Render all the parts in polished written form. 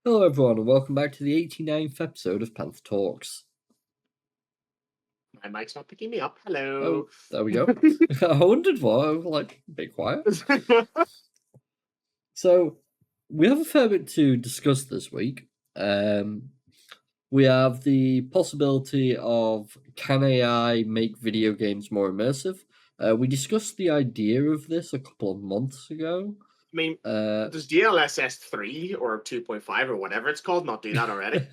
Hello everyone and welcome back to the 89th episode of PandTha Talks. My mic's not picking me up. Hello. Oh, there we go. I wondered why. I was like, a bit quiet. So, we have a fair bit to discuss this week. We have the possibility of, can AI make video games more immersive? We discussed the idea of this a couple of months ago. I mean, does DLSS 3 or 2.5 or whatever it's called not do that already?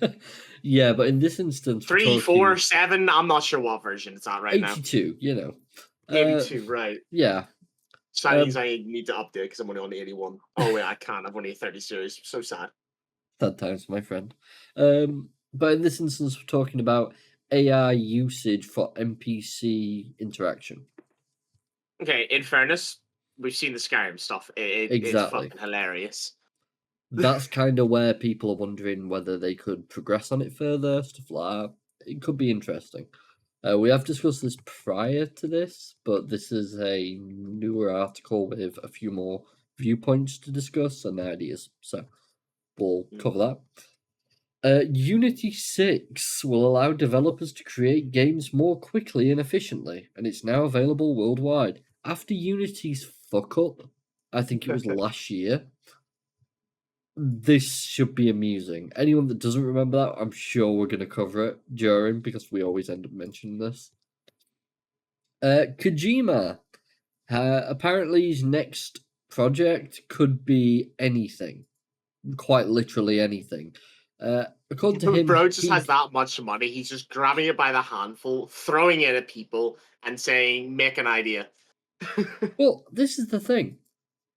Yeah, but in this instance, 3, 4, 7, I'm not sure what version it's at right 82, now. 82, right. Yeah. So that means I need to update because I'm only on 81. Oh, wait, I can't. I've only a 30 series. So sad. Sad times, my friend. But in this instance, we're talking about AI usage for NPC interaction. Okay, in fairness, we've seen the Skyrim stuff. It's fucking hilarious. That's kind of where people are wondering whether they could progress on it further, stuff like that. It could be interesting. We have discussed this prior to this, but this is a newer article with a few more viewpoints to discuss and ideas. So we'll cover that. Unity 6 will allow developers to create games more quickly and efficiently, and it's now available worldwide. After Unity's fuck up, I think it was last year, this should be amusing. Anyone that doesn't remember that, I'm sure we're going to cover it during, because we always end up mentioning this. Kojima, apparently his next project could be anything. Quite literally anything. According to him, bro just has that much money. He's just grabbing it by the handful, throwing it at people, and saying, "Make an idea." Well, this is the thing.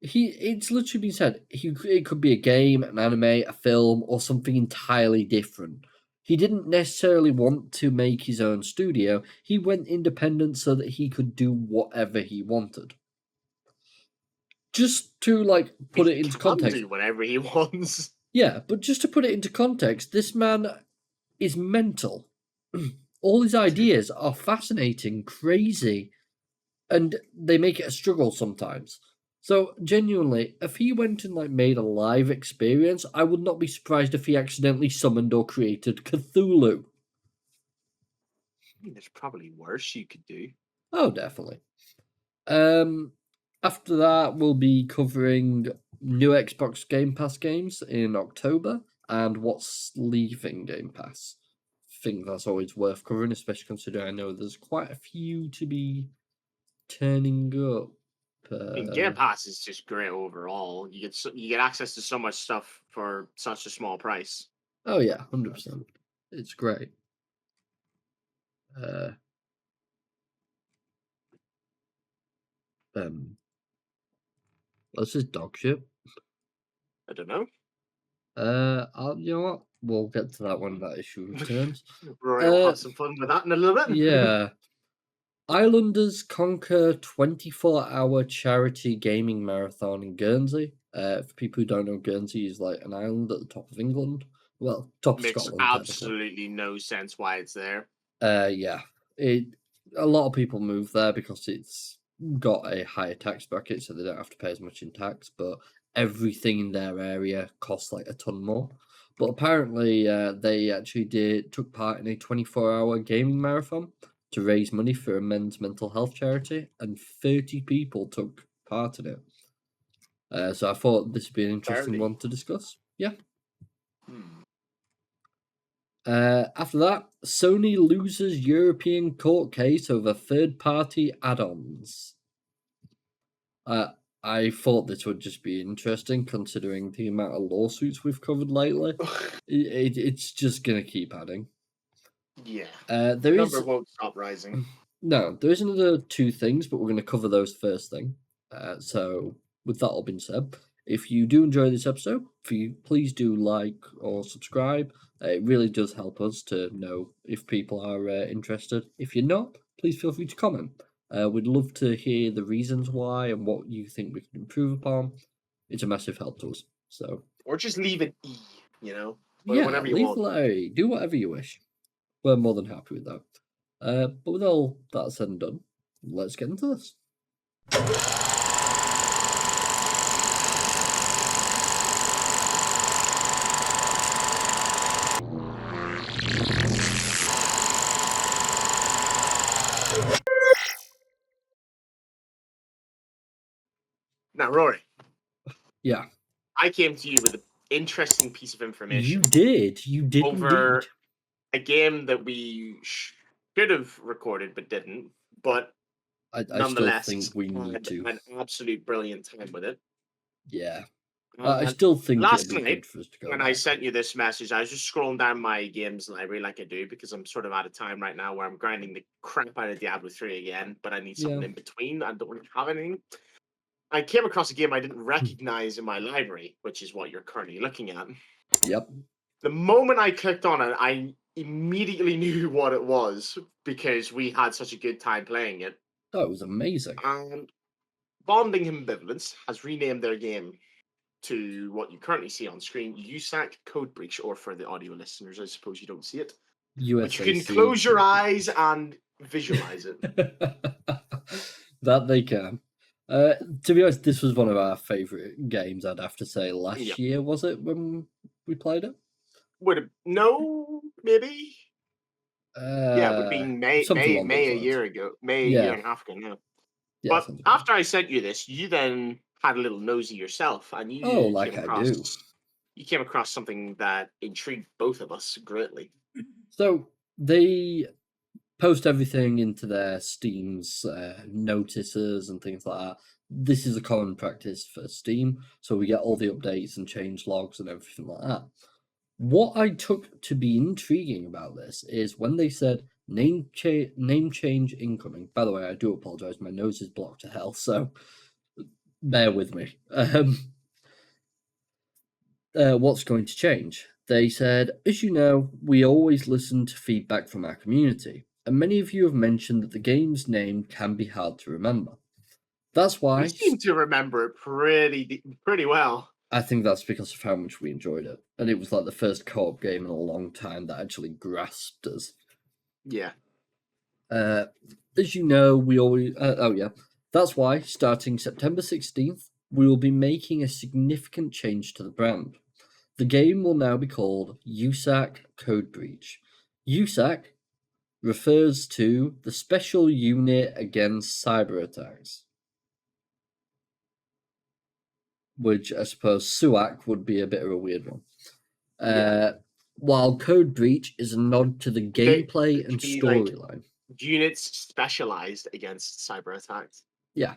It's literally been said. It could be a game, an anime, a film, or something entirely different. He didn't necessarily want to make his own studio. He went independent so that he could do whatever he wanted. Just to put it into context, do whatever he wants. Yeah, but just to put it into context, this man is mental. All his ideas are fascinating, crazy, and they make it a struggle sometimes. So, genuinely, if he went and made a live experience, I would not be surprised if he accidentally summoned or created Cthulhu. I mean, there's probably worse you could do. Oh, definitely. After that, we'll be covering new Xbox Game Pass games in October and what's leaving Game Pass. I think that's always worth covering, especially considering I know there's quite a few to be turning up. Game Pass is just great overall. You get access to so much stuff for such a small price. Oh yeah, 100%. It's great. What's this dog shit? I don't know. You know what? We'll get to that when that issue returns. Rory will have some fun with that in a little bit. Yeah. Islanders conquer 24-hour charity gaming marathon in Guernsey. For people who don't know, Guernsey is like an island at the top of England. Well, top of Scotland. Makes absolutely no sense why it's there. Yeah. A lot of people move there because it's got a higher tax bracket, so they don't have to pay as much in tax, but everything in their area costs like a ton more. But apparently, they actually took part in a 24-hour gaming marathon to raise money for a men's mental health charity, and 30 people took part in it. So I thought this would be an interesting one to discuss. Yeah. After that, Sony loses European court case over third-party add-ons. I thought this would just be interesting, considering the amount of lawsuits we've covered lately. It's just going to keep adding. Yeah. The number won't stop rising. No, there is another two things, but we're going to cover those first thing. So, with that all being said, if you do enjoy this episode, please do like or subscribe. It really does help us to know if people are interested. If you're not, please feel free to comment. We'd love to hear the reasons why and what you think we can improve upon. It's a massive help to us. So, or just leave an E, whatever you want. Leave a, do whatever you wish. We're more than happy with that. But with all that said and done, let's get into this. Now, Rory, Yeah. I came to you with an interesting piece of information You did. You did indeed. over a game that we should have recorded but didn't, but I still think nonetheless we need had to. an absolute brilliant time with it. Yeah. I And still think it'd last be night, good for us to go when I back. sent you this message, I was just scrolling down my games library like I do because I'm sort of out of time right now where I'm grinding the crap out of Diablo 3 again, but I need Yeah. something in between. I don't really have anything. I came across a game I didn't recognize in my library, which is what you're currently looking at. Yep. The moment I clicked on it, I immediately knew what it was because we had such a good time playing it. That was amazing. And Bonding Ambivalence has renamed their game to what you currently see on screen, USAC Code Breach, or for the audio listeners, I suppose you don't see it. But you can USAC. close your eyes and visualize it. That they can. To be honest, this was one of our favourite games, I'd have to say. Yeah. Last year, was it, when we played it? Would it no, maybe? Yeah, it would be May Something along those a lines. year ago. May a year Yeah. and a half ago now. Yeah, But something like after I sent you this, you then had a little nosy yourself, and that. Oh, like I do. you came across something that intrigued both of us greatly. So they post everything into their Steam's notices and things like that. This is a common practice for Steam, so we get all the updates and change logs and everything like that. What I took to be intriguing about this is when they said name change incoming. By the way, I do apologize. My nose is blocked to hell, so bear with me. What's going to change? They said, as you know, we always listen to feedback from our community, and many of you have mentioned that the game's name can be hard to remember. That's You why seem to remember it pretty well. I think that's because of how much we enjoyed it. And it was like the first co-op game in a long time that actually grasped us. Yeah. As you know, we always... That's why, starting September 16th, we will be making a significant change to the brand. The game will now be called USAC Code Breach. USAC refers to the Special Unit Against Cyber Attacks, which I suppose SUAC would be a bit of a weird one. Yeah. While Code Breach is a nod to the gameplay It and could be like storyline. units specialized against cyber attacks. Yeah.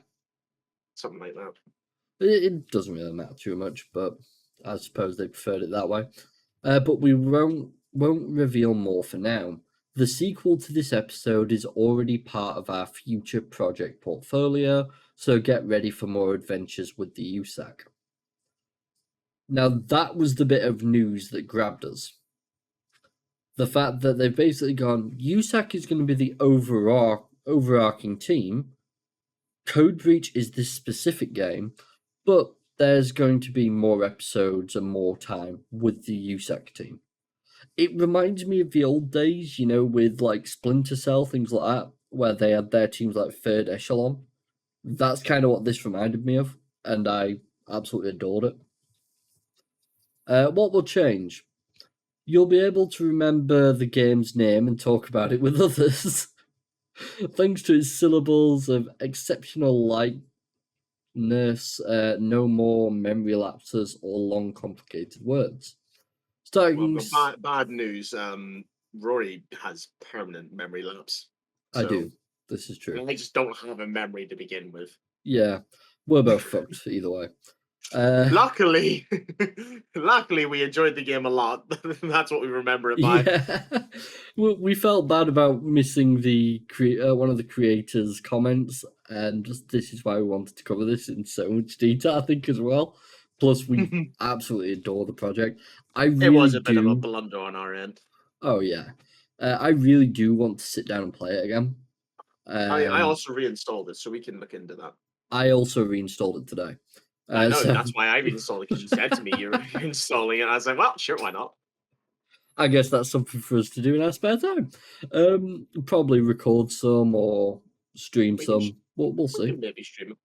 Something like that. It doesn't really matter too much, but I suppose they preferred it that way. But we won't reveal more for now. The sequel to this episode is already part of our future project portfolio, so get ready for more adventures with the USAC. Now, that was the bit of news that grabbed us. The fact that they've basically gone, USAC is going to be the overarching team. Code Breach is this specific game, but there's going to be more episodes and more time with the USAC team. It reminds me of the old days, with like Splinter Cell, things like that, where they had their teams like Third Echelon. That's kind of what this reminded me of, and I absolutely adored it. What will change? You'll be able to remember the game's name and talk about it with others, thanks to its syllables of exceptional lightness, no more memory lapses or long complicated words. Well, bad news. Rory has permanent memory lapse. I So do. This is true. I just don't have a memory to begin with. Yeah, we're both fucked either way. Luckily, we enjoyed the game a lot. That's what we remember it by. Yeah, we felt bad about missing the one of the creators' comments, and just this is why we wanted to cover this in so much detail. I think as well. Plus, we absolutely adore the project. It was a bit of a blunder on our end. Oh yeah, I really do want to sit down and play it again. I also reinstalled it, so we can look into that. I also reinstalled it today. I know, that's why I reinstalled it, because you said to me you were reinstalling it. I was like, well, sure, why not? I guess that's something for us to do in our spare time. Probably record some or stream some. We'll see. Maybe stream it.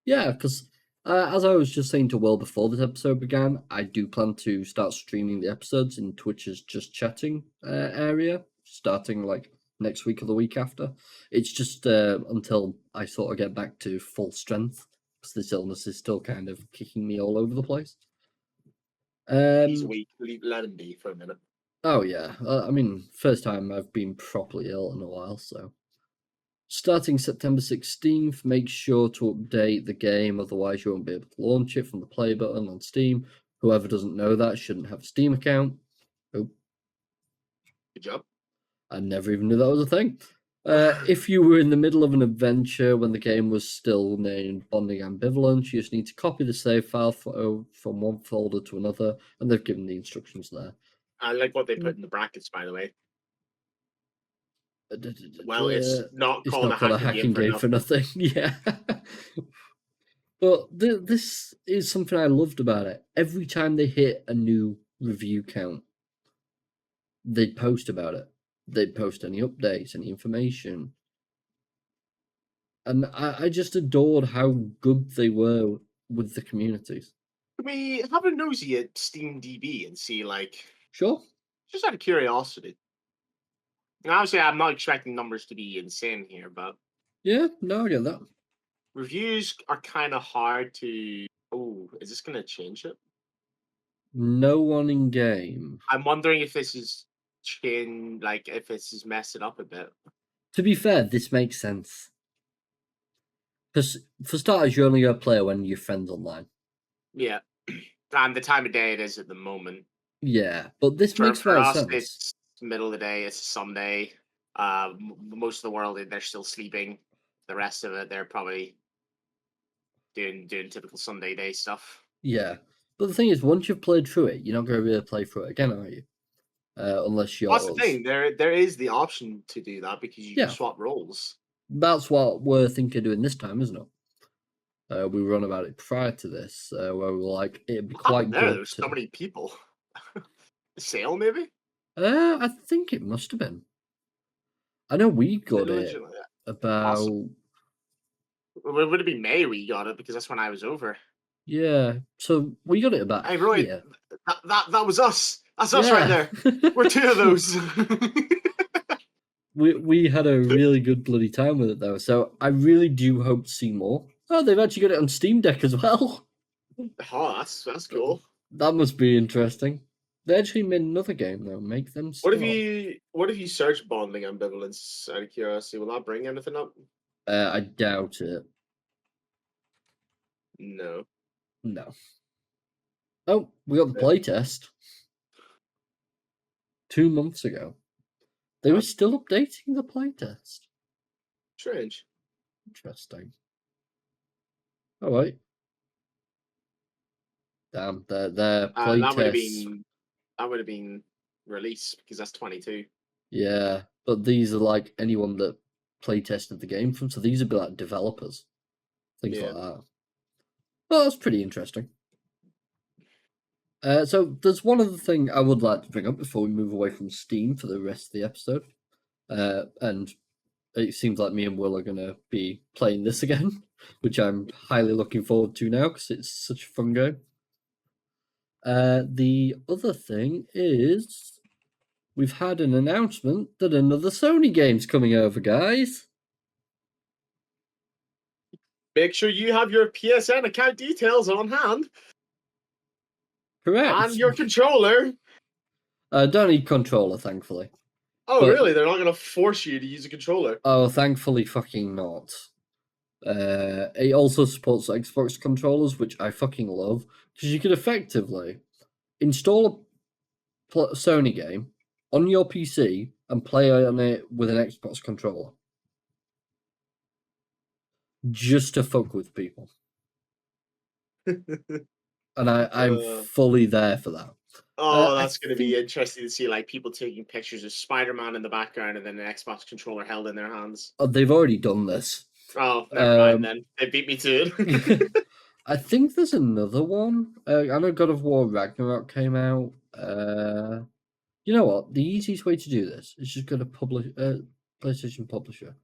Yeah, because as I was just saying to Will before this episode began, I do plan to start streaming the episodes in Twitch's Just Chatting area, starting like next week or the week after. It's just until I sort of get back to full strength because this illness is still kind of kicking me all over the place. He's weak. Let him be for a minute. Oh yeah, I mean, first time I've been properly ill in a while, so. Starting September 16th, make sure to update the game, otherwise you won't be able to launch it from the play button on Steam. Whoever doesn't know that shouldn't have a Steam account. Oh. Good job. I never even knew that was a thing. If you were in the middle of an adventure when the game was still named Bonding Ambivalence, you just need to copy the save file from one folder to another, and they've given the instructions there. I like what they put in the brackets, by the way. Well, it's not called a hacking game for nothing. Yeah. But this is something I loved about it. Every time they hit a new review count, they'd post about it. They'd post any updates, any information. And I just adored how good they were with the communities. Can we have a nosy at SteamDB and see, like... Sure. Just out of curiosity. And obviously, I'm not expecting numbers to be insane here, but... Yeah, no, I get that. Reviews are kind of hard to... Oh, is this going to change it? No one in game. I'm wondering if this is if this is messing up a bit. To be fair, this makes sense. Because for starters, you're only going to play when your friends online. Yeah. And the time of day it is at the moment. Yeah, but this makes for us, sense. It's middle of the day. It's Sunday. Most of the world, they're still sleeping. The rest of it, they're probably doing typical Sunday day stuff. Yeah, but the thing is, once you've played through it, you're not going to be able to play through it again, are you? Unless you're... That's the thing. There is the option to do that because you can swap roles. That's what we're thinking of doing this time, isn't it? We were on about it prior to this, where we were like, it'd be quite good. There's so many people. Sale, maybe? I think it must have been. I know we got it about... Awesome. It would have been May we got it because that's when I was over. Yeah, so we got it about... Hey, Roy, that was us. That's us right there. We're two of those. we had a really good bloody time with it, though, so I really do hope to see more. Oh, they've actually got it on Steam Deck as well. Oh, that's cool. That must be interesting. They actually made another game, though. Make them stop. What if you search Bonding Ambivalence out of curiosity? Will that bring anything up? I doubt it. No. Oh, we got the playtest 2 months ago. They were still updating the playtest. Strange. Interesting. All right. Damn, their playtest. That would have been released because that's 22. Yeah, but these are like anyone that playtested the game from. So these would be like developers, things like that. Well, that's pretty interesting. So there's one other thing I would like to bring up before we move away from Steam for the rest of the episode. And it seems like me and Will are going to be playing this again, which I'm highly looking forward to now because it's such a fun game. The other thing is we've had an announcement that another Sony game's coming over, guys. Make sure you have your PSN account details on hand. Correct. And your controller. Don't need controller, thankfully. Oh, really? They're not going to force you to use a controller? Oh, thankfully fucking not. It also supports Xbox controllers, which I fucking love, because you can effectively install a Sony game on your PC and play on it with an Xbox controller. Just to fuck with people. And I'm fully there for that. Oh, that's going to be interesting to see, like, people taking pictures of Spider-Man in the background and then an Xbox controller held in their hands. Oh, they've already done this. Oh, never mind then. They beat me to it. I think there's another one. I know God of War Ragnarok came out. You know what? The easiest way to do this is just go to PlayStation Publisher.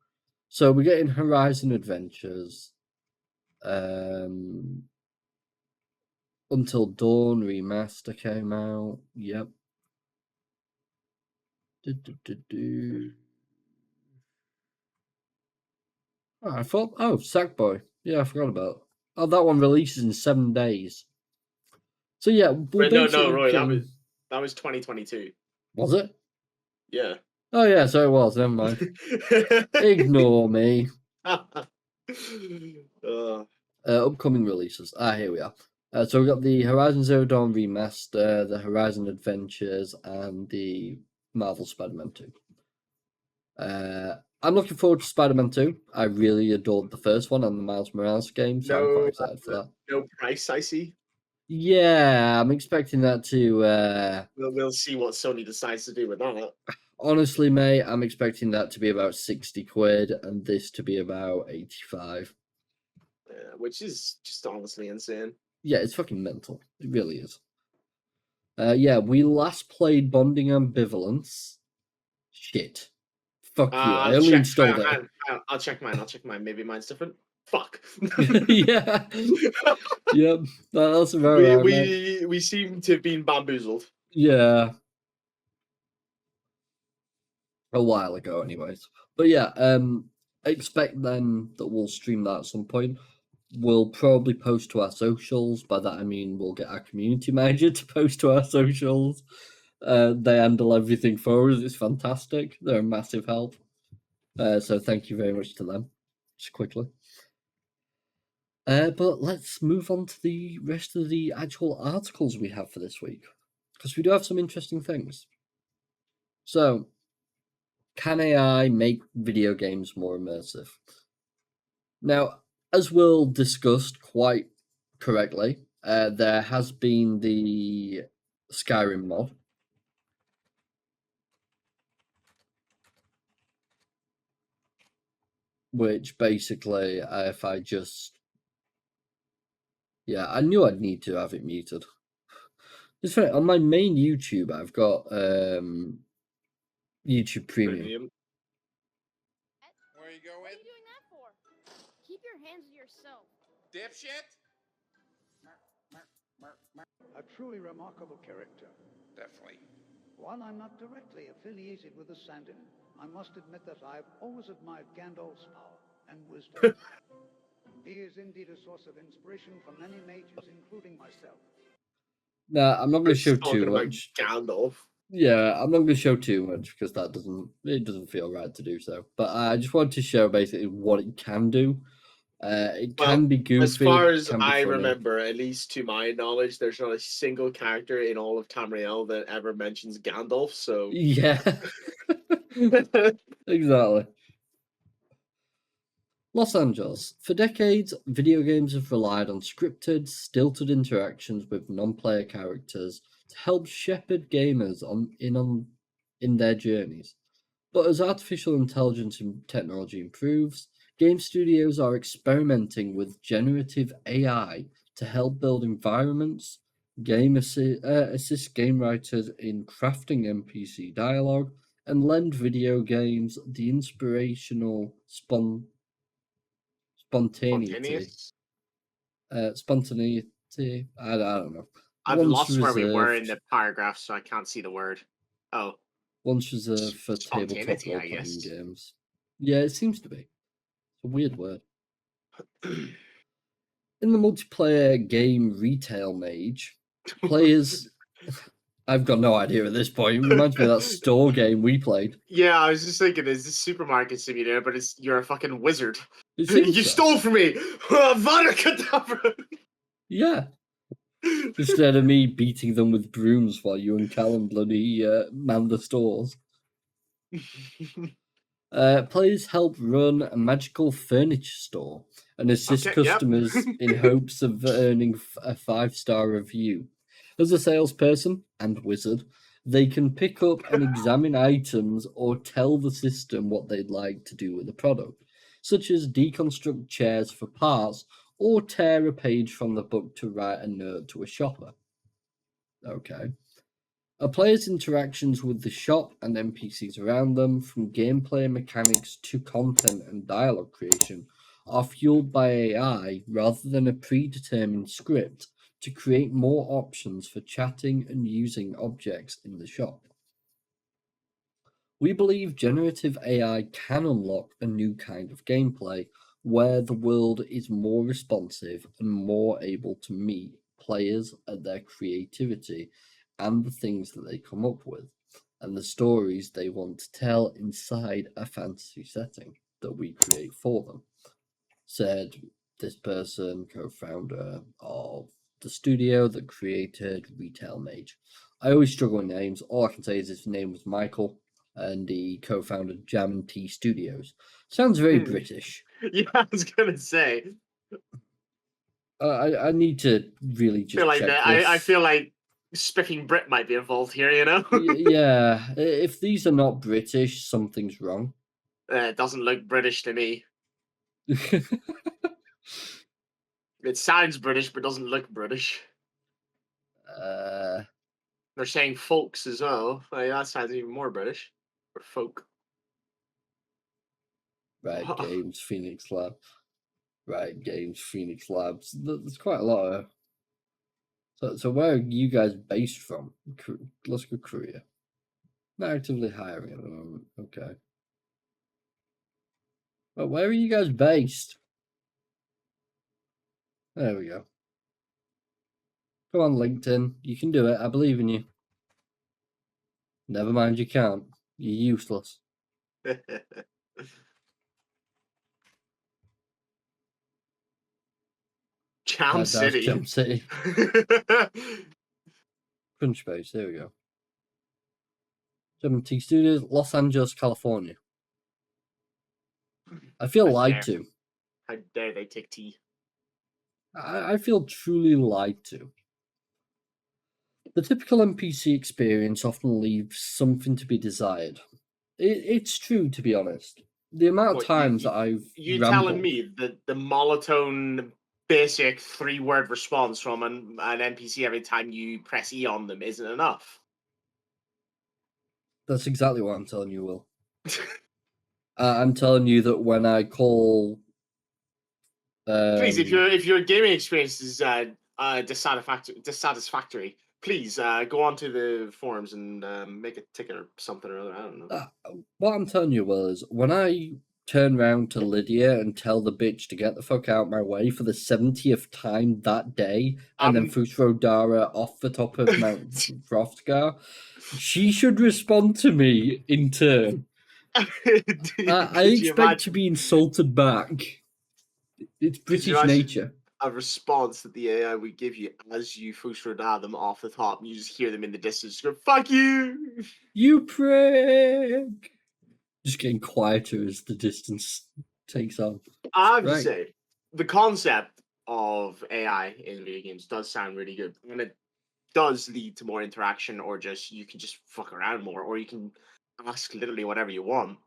So we're getting Horizon Adventures. Until Dawn Remaster came out. Yep. Oh, I thought... Oh, Sackboy. Yeah, I forgot about Oh, that one releases in 7 days. So yeah, we'll No, Roy, getting... that was 2022. Was it? Yeah. Oh yeah, so it was. Never mind. Ignore me. Upcoming releases. Here we are. So we've got the Horizon Zero Dawn remaster, the Horizon Adventures, and the Marvel Spider-Man 2. I'm looking forward to Spider-Man 2. I really adored the first one and the Miles Morales game, so I'm quite excited for that. No price, I see. Yeah, I'm expecting that to... We'll see what Sony decides to do with that. Honestly, mate, I'm expecting that to be about 60 quid and this to be about 85. Yeah, which is just honestly insane. Yeah, it's fucking mental. It really is. Yeah, we last played Bonding Ambivalence. Shit. Fuck you. I only installed it. I'll check mine. Maybe mine's different. Fuck. Yeah. Yep. That's very we seem to have been bamboozled. Yeah. A while ago, anyways. But yeah, expect then that we'll stream that at some point. We'll probably post to our socials. By that I mean we'll get our community manager to post to our socials. They handle everything for us. It's fantastic. They're a massive help. So thank you very much to them. Just quickly. But let's move on to the rest of the actual articles we have for this week, because we do have some interesting things. So, can AI make video games more immersive? Now, as Will discussed quite correctly, there has been the Skyrim mod, which basically, if I just... Yeah, I knew I'd need to have it muted. It's funny, on my main YouTube, I've got YouTube Premium. Where are you going? What are you doing that for? Keep your hands to yourself. Dipshit! A truly remarkable character. Definitely. While I'm not directly affiliated with the Sandin, I must admit that I've always admired Gandalf's power and wisdom. He is indeed a source of inspiration for many mages, including myself. Nah, I'm not going to show too much. Gandalf. Yeah, I'm not going to show too much because that doesn't feel right to do so. But I just wanted to show basically what it can do. It can be goofy. As far as I remember, at least to my knowledge, there's not a single character in all of Tamriel that ever mentions Gandalf. So yeah, exactly. Los Angeles. For decades, video games have relied on scripted, stilted interactions with non-player characters to help shepherd gamers in their journeys. But as artificial intelligence and technology improves, game studios are experimenting with generative AI to help build environments, assist game writers in crafting NPC dialogue, and lend video games the inspirational spontaneity. Spontaneity. I don't know. I've lost where we were in the paragraph, so I can't see the word. Oh. Once reserved for tabletop role-playing games. Yeah, it seems to be. It's a weird word. In the multiplayer game Retail Mage, players... I've got no idea at this point. It reminds me of that store game we played. Yeah, I was just thinking, is this supermarket simulator, but you're a fucking wizard. You stole from me! Vada Kedavra! Yeah. Instead of me beating them with brooms while you and Callum bloody man the stores. Players help run a magical furniture store and assist customers in hopes of earning a 5-star review. As a salesperson and wizard, they can pick up and examine items or tell the system what they'd like to do with the product, such as deconstruct chairs for parts or tear a page from the book to write a note to a shopper. Okay. A player's interactions with the shop and NPCs around them, from gameplay mechanics to content and dialogue creation, are fueled by AI rather than a predetermined script to create more options for chatting and using objects in the shop. We believe generative AI can unlock a new kind of gameplay, where the world is more responsive and more able to meet players at their creativity and the things that they come up with, and the stories they want to tell inside a fantasy setting that we create for them, said this person, co-founder of the studio that created Retail Mage. I always struggle with names. All I can say is his name was Michael, and he co-founded Jam and Tea Studios. Sounds very British. Yeah, I was gonna say. I need to really just check this. I feel like spiffing Brit might be involved here, you know? Yeah, if these are not British, something's wrong. It doesn't look British to me. It sounds British, but doesn't look British. They're saying folks as well. Like, that sounds even more British. Or folk. Riot Games, Phoenix Lab. Riot Games, Phoenix Labs. There's quite a lot of... So where are you guys based from? Let's go Korea. Not actively hiring at the moment. Okay. But where are you guys based? There we go. Come on, LinkedIn. You can do it. I believe in you. Never mind, you can't. You're useless. Jam City. Jam City. Crunchbase, there we go. T Studios, Los Angeles, California. I feel lied to. How dare they take tea? I feel truly lied to. The typical NPC experience often leaves something to be desired. It's true, to be honest. The amount of times that I've telling me that the monotone, basic 3-word response from an NPC every time you press E on them isn't enough? That's exactly what I'm telling you, Will. I'm telling you that when I call... Please, if your gaming experience is dissatisfactory, please go onto the forums and make a ticket or something or other. I don't know. What I'm telling you, Will, is when I turn round to Lydia and tell the bitch to get the fuck out my way for the 70th time that day, and then throw Dara off the top of Mount Hrothgar, she should respond to me in turn. I expect to be insulted back. It's British nature. A response that the AI would give you as you Fusrodar them off the top, and you just hear them in the distance go, "Fuck you! You prick!" Just getting quieter as the distance takes on. I have to say, the concept of AI in video games does sound really good, and it does lead to more interaction, or just you can just fuck around more, or you can ask literally whatever you want.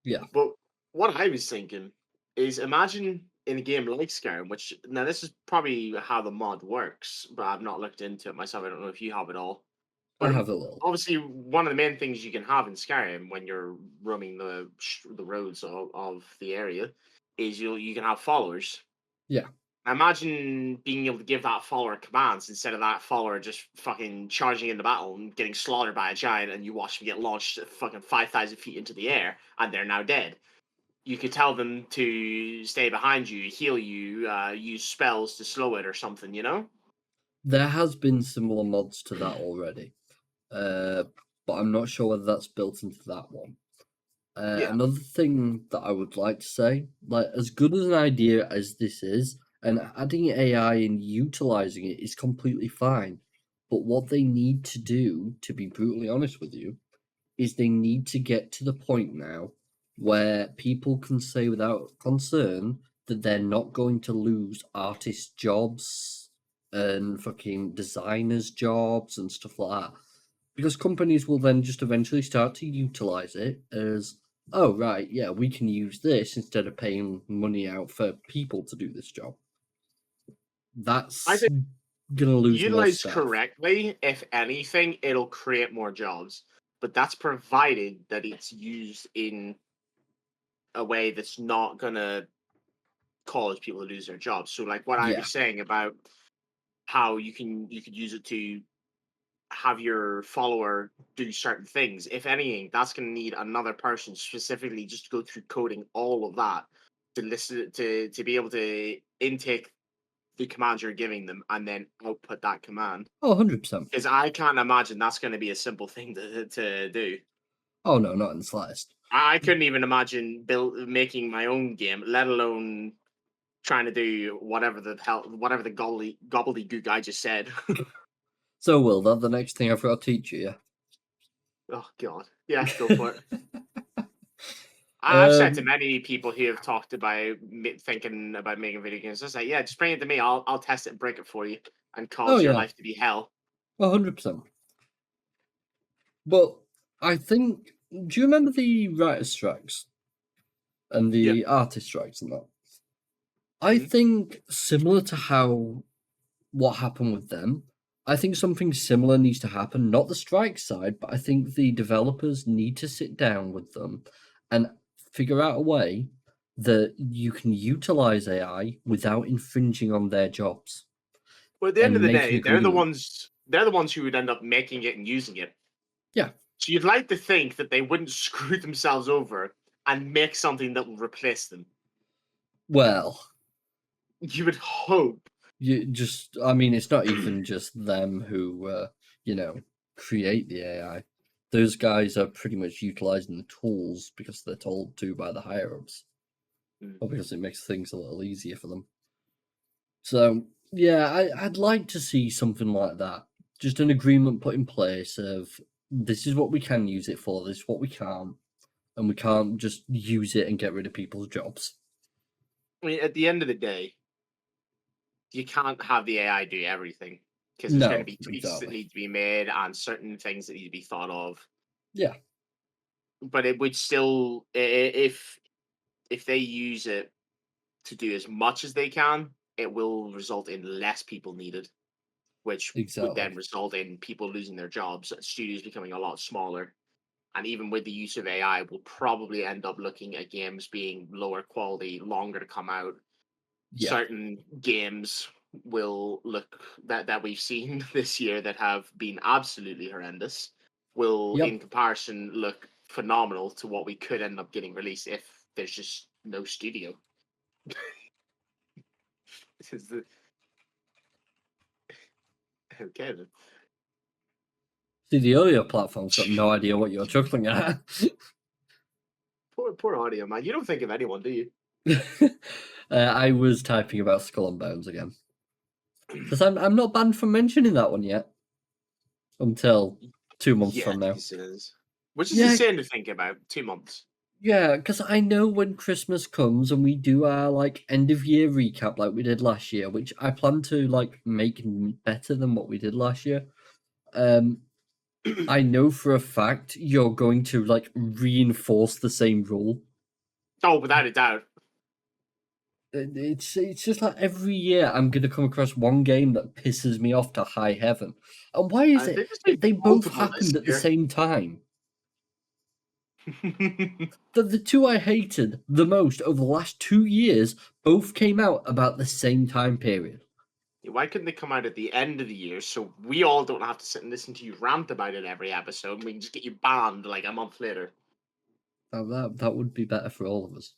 Yeah. But what I was thinking is, imagine in a game like Skyrim, which now this is probably how the mod works, but I've not looked into it myself. I don't know if you have it all. But I have a little. Obviously, one of the main things you can have in Skyrim when you're roaming the roads of the area is you can have followers. Yeah. Imagine being able to give that follower commands instead of that follower just fucking charging into battle and getting slaughtered by a giant, and you watch them get launched fucking 5,000 feet into the air and they're now dead. You could tell them to stay behind you, heal you, use spells to slow it or something, you know? There has been similar mods to that already, but I'm not sure whether that's built into that one. Another thing that I would like to say, like, as good as an idea as this is, and adding AI and utilizing it is completely fine. But what they need to do, to be brutally honest with you, is they need to get to the point now where people can say without concern that they're not going to lose artist jobs and fucking designers jobs and stuff like that, because companies will then just eventually start to utilize it as, oh right, yeah, we can use this instead of paying money out for people to do this job. That's gonna lose more staff. Correctly, if anything, it'll create more jobs, but that's provided that it's used in a way that's not gonna cause people to lose their jobs. So, like what I was saying about how you could use it to have your follower do certain things. If anything, that's going to need another person specifically just to go through coding all of that to listen to be able to intake the command you're giving them and then output that command. Oh, 100%. Because I can't imagine that's going to be a simple thing to do. Oh no, not in the slightest. I couldn't even imagine making my own game, let alone trying to do whatever the gobbledygook I just said. So, Will, that the next thing I've got to teach you, yeah? Oh God, yeah, go for it. I've said to Um, many people who have talked about thinking about making video games, I say, yeah, just bring it to me. I'll test it and break it for you, and oh cause your yeah, life to be hell. 100%. But I think, do you remember the writer strikes and Yeah. the artist strikes and that? I Mhm. think similar to how what happened with them, I think something similar needs to happen. Not the strike side, but I think the developers need to sit down with them and figure out a way that you can utilize AI without infringing on their jobs But at the end of and the make an day, they're the agreement. ones. They're the ones who would end up making it and using it. Yeah. So you'd like to think that they wouldn't screw themselves over and make something that will replace them. Well, You would hope. I mean, it's not even just them who, create the AI. Those guys are pretty much utilizing the tools because they're told to by the higher ups, or because it makes things a little easier for them. So, yeah, I'd like to see something like that. Just an agreement put in place of this is what we can use it for, this is what we can't, and we can't just use it and get rid of people's jobs. I mean, at the end of the day, you can't have the AI do everything because there's going to No, be tweaks that exactly. need to be made and certain things that need to be thought of. Yeah. But it would still, if they use it to do as much as they can, it will result in less people needed, which would Exactly. then result in people losing their jobs, studios becoming a lot smaller. And even with the use of AI, we'll probably end up looking at games being lower quality, longer to come out. Yeah. Certain games will look that we've seen this year that have been absolutely horrendous will, Yep. in comparison, look phenomenal to what we could end up getting released if there's just no studio. This is the okay. Then. See, the earlier platforms got no idea what you're chuckling at. Poor audio, man. You don't think of anyone, do you? I was typing about Skull and Bones again. Because I'm not banned from mentioning that one yet. Until 2 months Yeah, from now. this is. Which is Yeah. insane to think about. 2 months. Yeah, because I know when Christmas comes and we do our like end of year recap like we did last year, which I plan to like make better than what we did last year. I know for a fact you're going to like reinforce the same rule. Oh, without a doubt. It's just like every year I'm gonna come across one game that pisses me off to high heaven. And why is it they both happened at the same time? The two I hated the most over the last 2 years both came out about the same time period. Why couldn't they come out at the end of the year so we all don't have to sit and listen to you rant about it every episode and we can just get you banned like a month later? That would be better for all of us.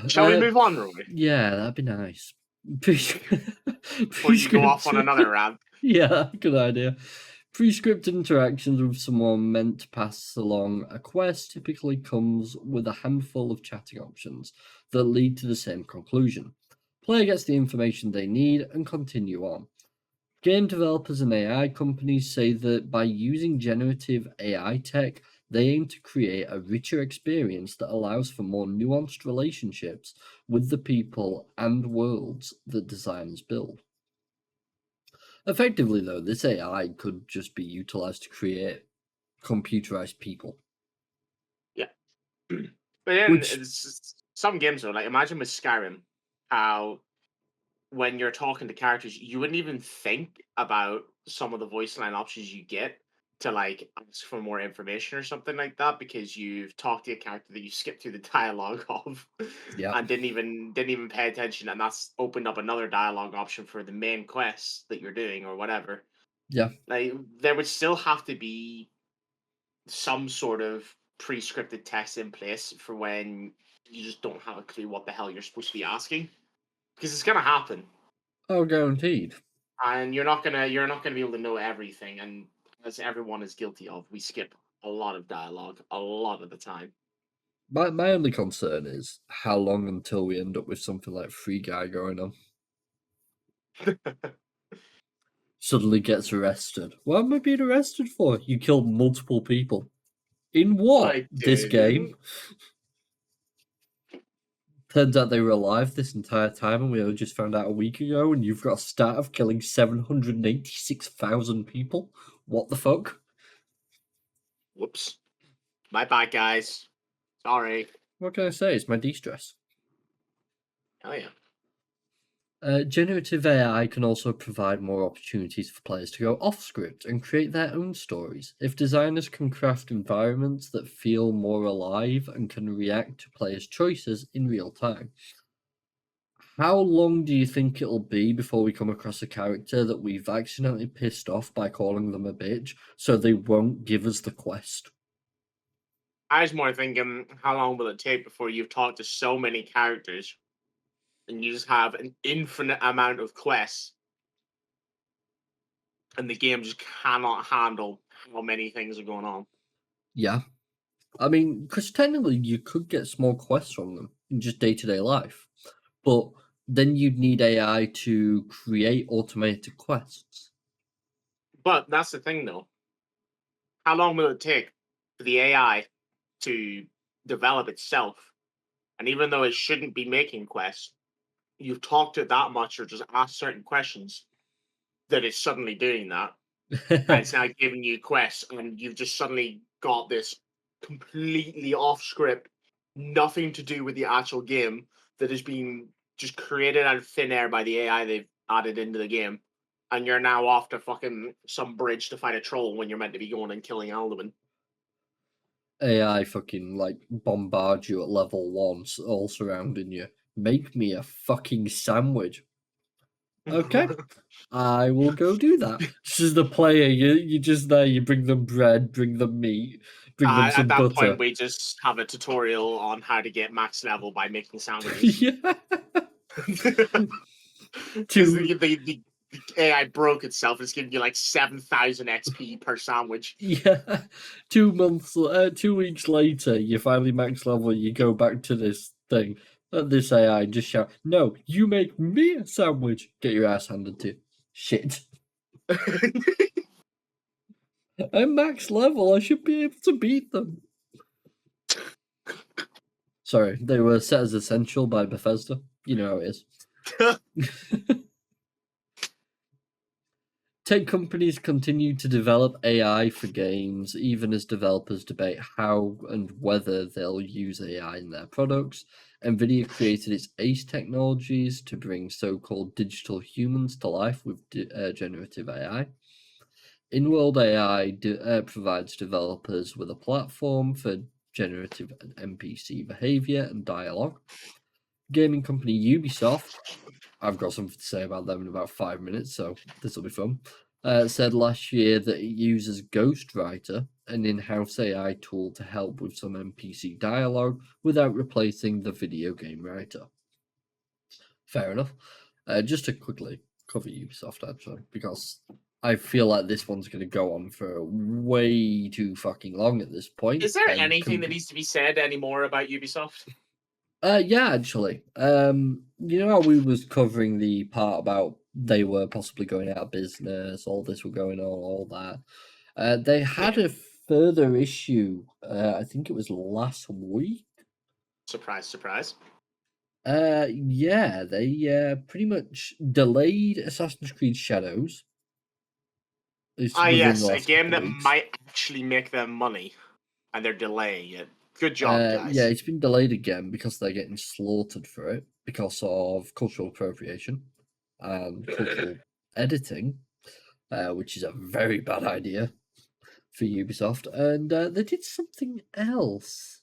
Shall we move on, Roy? Yeah, that'd be nice. Before you go off on another rant. Yeah, good idea. Pre-scripted interactions with someone meant to pass along a quest typically comes with a handful of chatting options that lead to the same conclusion. Player gets the information they need and continue on. Game developers and AI companies say that by using generative AI tech, they aim to create a richer experience that allows for more nuanced relationships with the people and worlds that designers build. Effectively, though, this AI could just be utilized to create computerized people. Yeah. But then Which, some games though, like imagine with Skyrim, how when you're talking to characters, you wouldn't even think about some of the voice line options you get to like ask for more information or something like that because you've talked to a character that you skipped through the dialogue of yeah, and didn't even pay attention, and that's opened up another dialogue option for the main quest that you're doing or whatever. yeah, Like there would still have to be some sort of pre-scripted text in place for when you just don't have a clue what the hell you're supposed to be asking, because it's gonna happen, Oh, guaranteed. and you're not gonna be able to know everything. And as everyone is guilty of, we skip a lot of dialogue a lot of the time. My only concern is how long until we end up with something like Free Guy going on. Suddenly gets arrested. What am I being arrested for? You killed multiple people. In what? I This game? Turns out they were alive this entire time, and we only just found out a week ago, and you've got a stat of killing 786,000 people? What the fuck? Whoops. My bad, guys. Sorry. What can I say? It's my de-stress. Oh, yeah. Generative AI can also provide more opportunities for players to go off script and create their own stories. If designers can craft environments that feel more alive and can react to players' choices in real time. How long do you think it'll be before we come across a character that we've accidentally pissed off by calling them a bitch, so they won't give us the quest? I was more thinking, how long will it take before you've talked to so many characters and you just have an infinite amount of quests, and the game just cannot handle how many things are going on? Yeah. I mean, because technically you could get small quests from them in just day-to-day life, but then you'd need AI to create automated quests. But that's the thing, though. How long will it take for the AI to develop itself? And even though it shouldn't be making quests, you've talked to it that much or just asked certain questions that it's suddenly doing that. And it's now giving you quests, and you've just suddenly got this completely off script, nothing to do with the actual game, that is being just created out of thin air by the AI they've added into the game. And you're now off to fucking some bridge to fight a troll when you're meant to be going and killing Alderman. AI fucking like bombard you at level 1, all surrounding you. Make me a fucking sandwich. Okay, I will go do that. This is the player. You just there. You bring them bread, bring them meat, bring them At some that butter. point, we just have a tutorial on how to get max level by making sandwiches. Yeah. Because the AI broke itself. It's giving you like 7,000 XP per sandwich. Yeah. 2 weeks later, you finally max level. You go back to this thing. This AI just shout, "No, you make me a sandwich." Get your ass handed to you. Shit. I'm max level. I should be able to beat them. Sorry, they were set as essential by Bethesda. You know how it is. Tech companies continue to develop AI for games, even as developers debate how and whether they'll use AI in their products. NVIDIA created its ACE technologies to bring so-called digital humans to life with generative AI. In-world AI provides developers with a platform for generative NPC behavior and dialogue. Gaming company Ubisoft, I've got something to say about them in about 5 minutes, so this will be fun, said last year that it uses Ghostwriter, an in-house AI tool to help with some NPC dialogue without replacing the video game writer. Fair enough. Just to quickly cover Ubisoft, actually, because I feel like this one's going to go on for way too fucking long at this point. Is there anything that needs to be said anymore about Ubisoft? Yeah, actually. You know how we was covering the part about they were possibly going out of business, all this were going on, all that. They had a further issue, I think it was last week. Surprise, surprise. Yeah, they pretty much delayed Assassin's Creed Shadows. Yes, a game that might actually make them money, and they're delaying it. Good job, guys. Yeah, it's been delayed again because they're getting slaughtered for it because of cultural appropriation and cultural editing, which is a very bad idea for Ubisoft. And they did something else.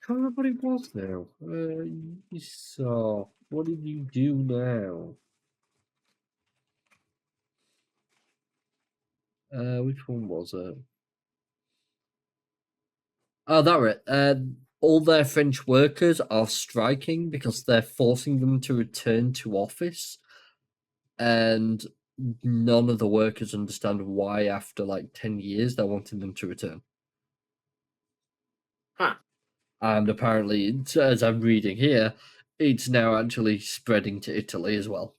I can't remember what it was now. Ubisoft, what did you do now? Which one was it? Oh, that was it. all their French workers are striking because they're forcing them to return to office, and none of the workers understand why after like 10 years they're wanting them to return. Huh. And apparently, as I'm reading here, it's now actually spreading to Italy as well.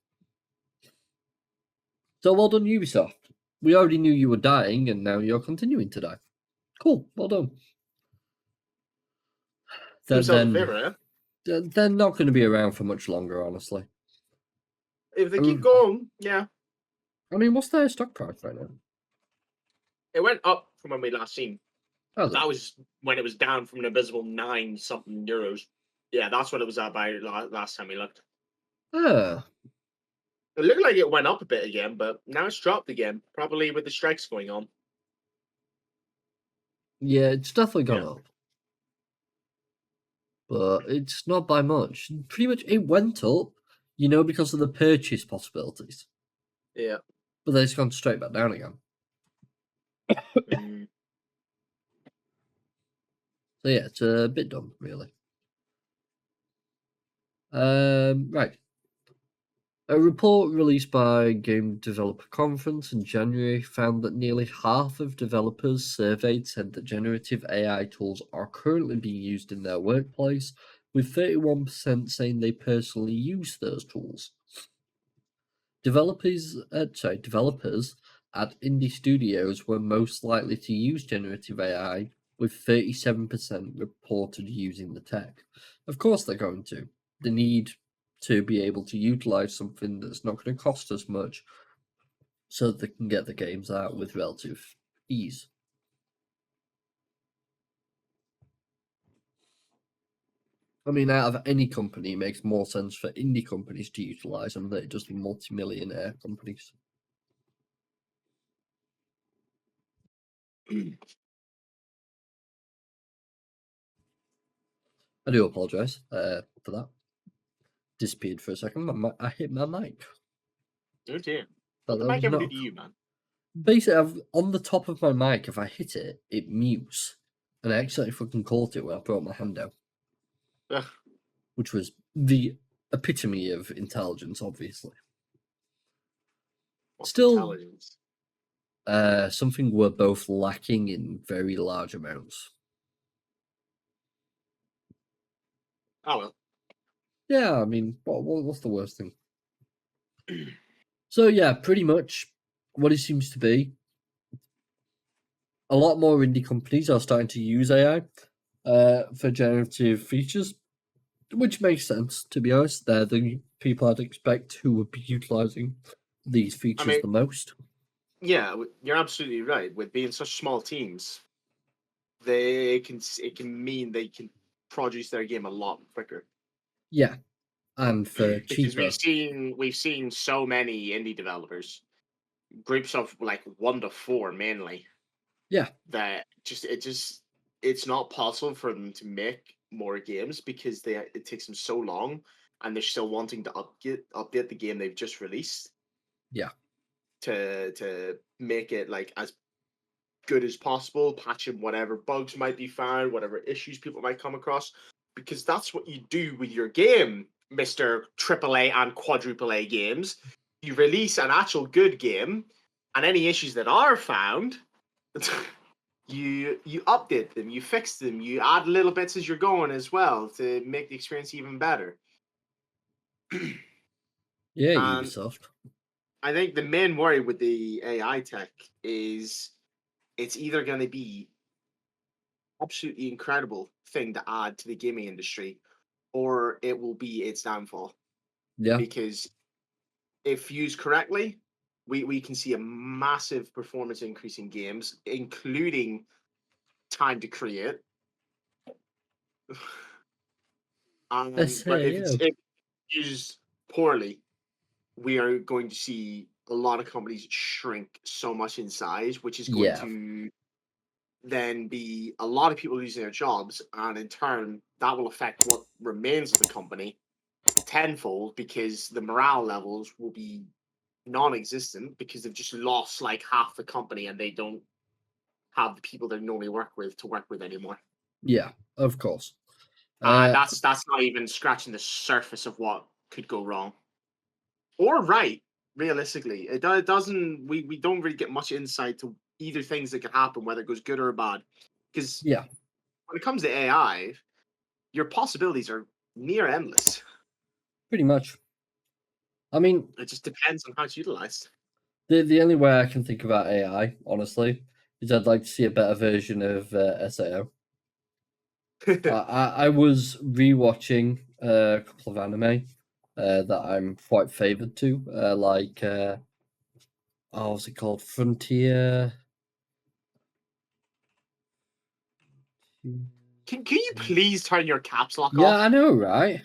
So well done, Ubisoft. We already knew you were dying, and now you're continuing to die. Cool, well done. Himself a favor, eh? They're not going to be around for much longer, honestly. If they keep going, yeah. I mean, what's their stock price right now? It went up from when we last seen. Oh, That was when it was down from an abysmal 9-something euros. Yeah, that's what it was at by last time we looked. ah, It looked like it went up a bit again, but now it's dropped again, probably with the strikes going on. yeah, it's definitely gone Yeah. up. But it's not by much. Pretty much it went up, because of the purchase possibilities. Yeah. But then it's gone straight back down again. So yeah, it's a bit dumb, really. Right. A report released by Game Developer Conference in January found that nearly half of developers surveyed said that generative AI tools are currently being used in their workplace, with 31% saying they personally use those tools. Developers at indie studios were most likely to use generative AI, with 37% reported using the tech. Of course they're going to. They need to be able to utilize something that's not going to cost as much so that they can get the games out with relative ease. I mean, out of any company, it makes more sense for indie companies to utilize them than it does the multi-millionaire companies. I do apologise for that. Disappeared for a second. I hit my mic. Oh dear. But What the mic ever do to you, man? Basically, on the top of my mic, if I hit it, it mutes. And I accidentally fucking caught it when I put my hand down. Ugh. Which was the epitome of intelligence, obviously. What's Still, intelligence? something we're both lacking in very large amounts. Oh well. Yeah, I mean, what's the worst thing? So yeah, pretty much what it seems to be. A lot more indie companies are starting to use AI for generative features, which makes sense, to be honest. They're the people I'd expect who would be utilizing these features the most. Yeah, you're absolutely right. With being such small teams, it can mean they can produce their game a lot quicker. Yeah, and for Because cheaper. we've seen so many indie developers, groups of like 1 to 4 mainly. Yeah. That it's not possible for them to make more games because it takes them so long, and they're still wanting to update the game they've just released. Yeah. To make it like as good as possible, patching whatever bugs might be found, whatever issues people might come across, because that's what you do with your game, Mr. AAA and quadruple A games. You release an actual good game, and any issues that are found, you update them, you fix them, you add little bits as you're going as well to make the experience even better. Yeah, Ubisoft. I think the main worry with the AI tech is it's either going to be absolutely incredible thing to add to the gaming industry, or it will be its downfall. Yeah. Because if used correctly, we can see a massive performance increase in games, including time to create. But if it's used poorly, we are going to see a lot of companies shrink so much in size, which is going to then be a lot of people losing their jobs, and in turn, that will affect what remains of the company tenfold because the morale levels will be non-existent because they've just lost like half the company and they don't have the people they normally work with to work with anymore. Yeah, of course. That's not even scratching the surface of what could go wrong or right. Realistically, it doesn't. We don't really get much insight to either things that could happen, whether it goes good or bad. Because yeah, when it comes to AI, your possibilities are near endless. pretty much. I mean, It just depends on how it's utilized. the only way I can think about AI, honestly, is I'd like to see a better version of SAO. I was rewatching a couple of anime that I'm quite favored to, like what's it called? Frontier. Can you please turn your caps lock Yeah, off? I know, right?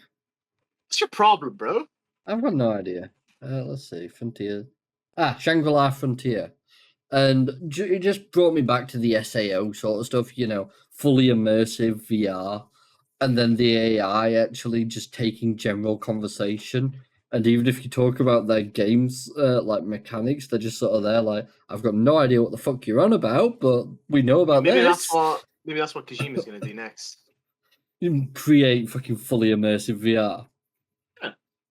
What's your problem, bro? I've got no idea. Let's see, Frontier. Shangri-La Frontier. And it just brought me back to the SAO sort of stuff, fully immersive VR. And then the AI actually just taking general conversation. And even if you talk about their games, like mechanics, they're just sort of there like, I've got no idea what the fuck you're on about, but we know about Maybe this. maybe that's what Kojima's gonna do next. You create fucking fully immersive VR.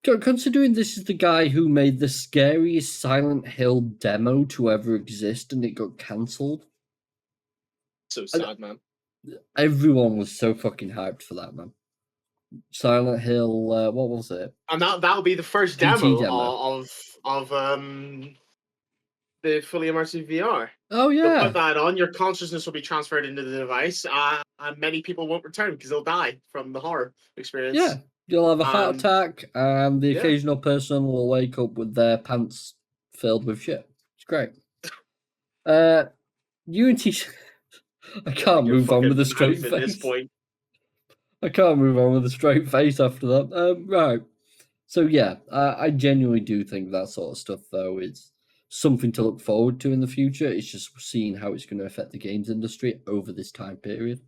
Considering this is the guy who made the scariest Silent Hill demo to ever exist and it got cancelled. So sad, man. Everyone was so fucking hyped for that, man. Silent Hill, what was it? And that'll be the first PT demo of the fully immersive VR. Oh You'll yeah, put that on, your consciousness will be transferred into the device, and many people won't return because they'll die from the horror experience. yeah. You'll have a heart attack, and the yeah. occasional person will wake up with their pants filled with shit. It's great. Unity. I can't You're move on with a fucking straight mouth at this face. point. I can't move on with a straight face after that. Right. So yeah, I genuinely do think that sort of stuff though is something to look forward to in the future. It's just seeing how it's going to affect the games industry over this time period.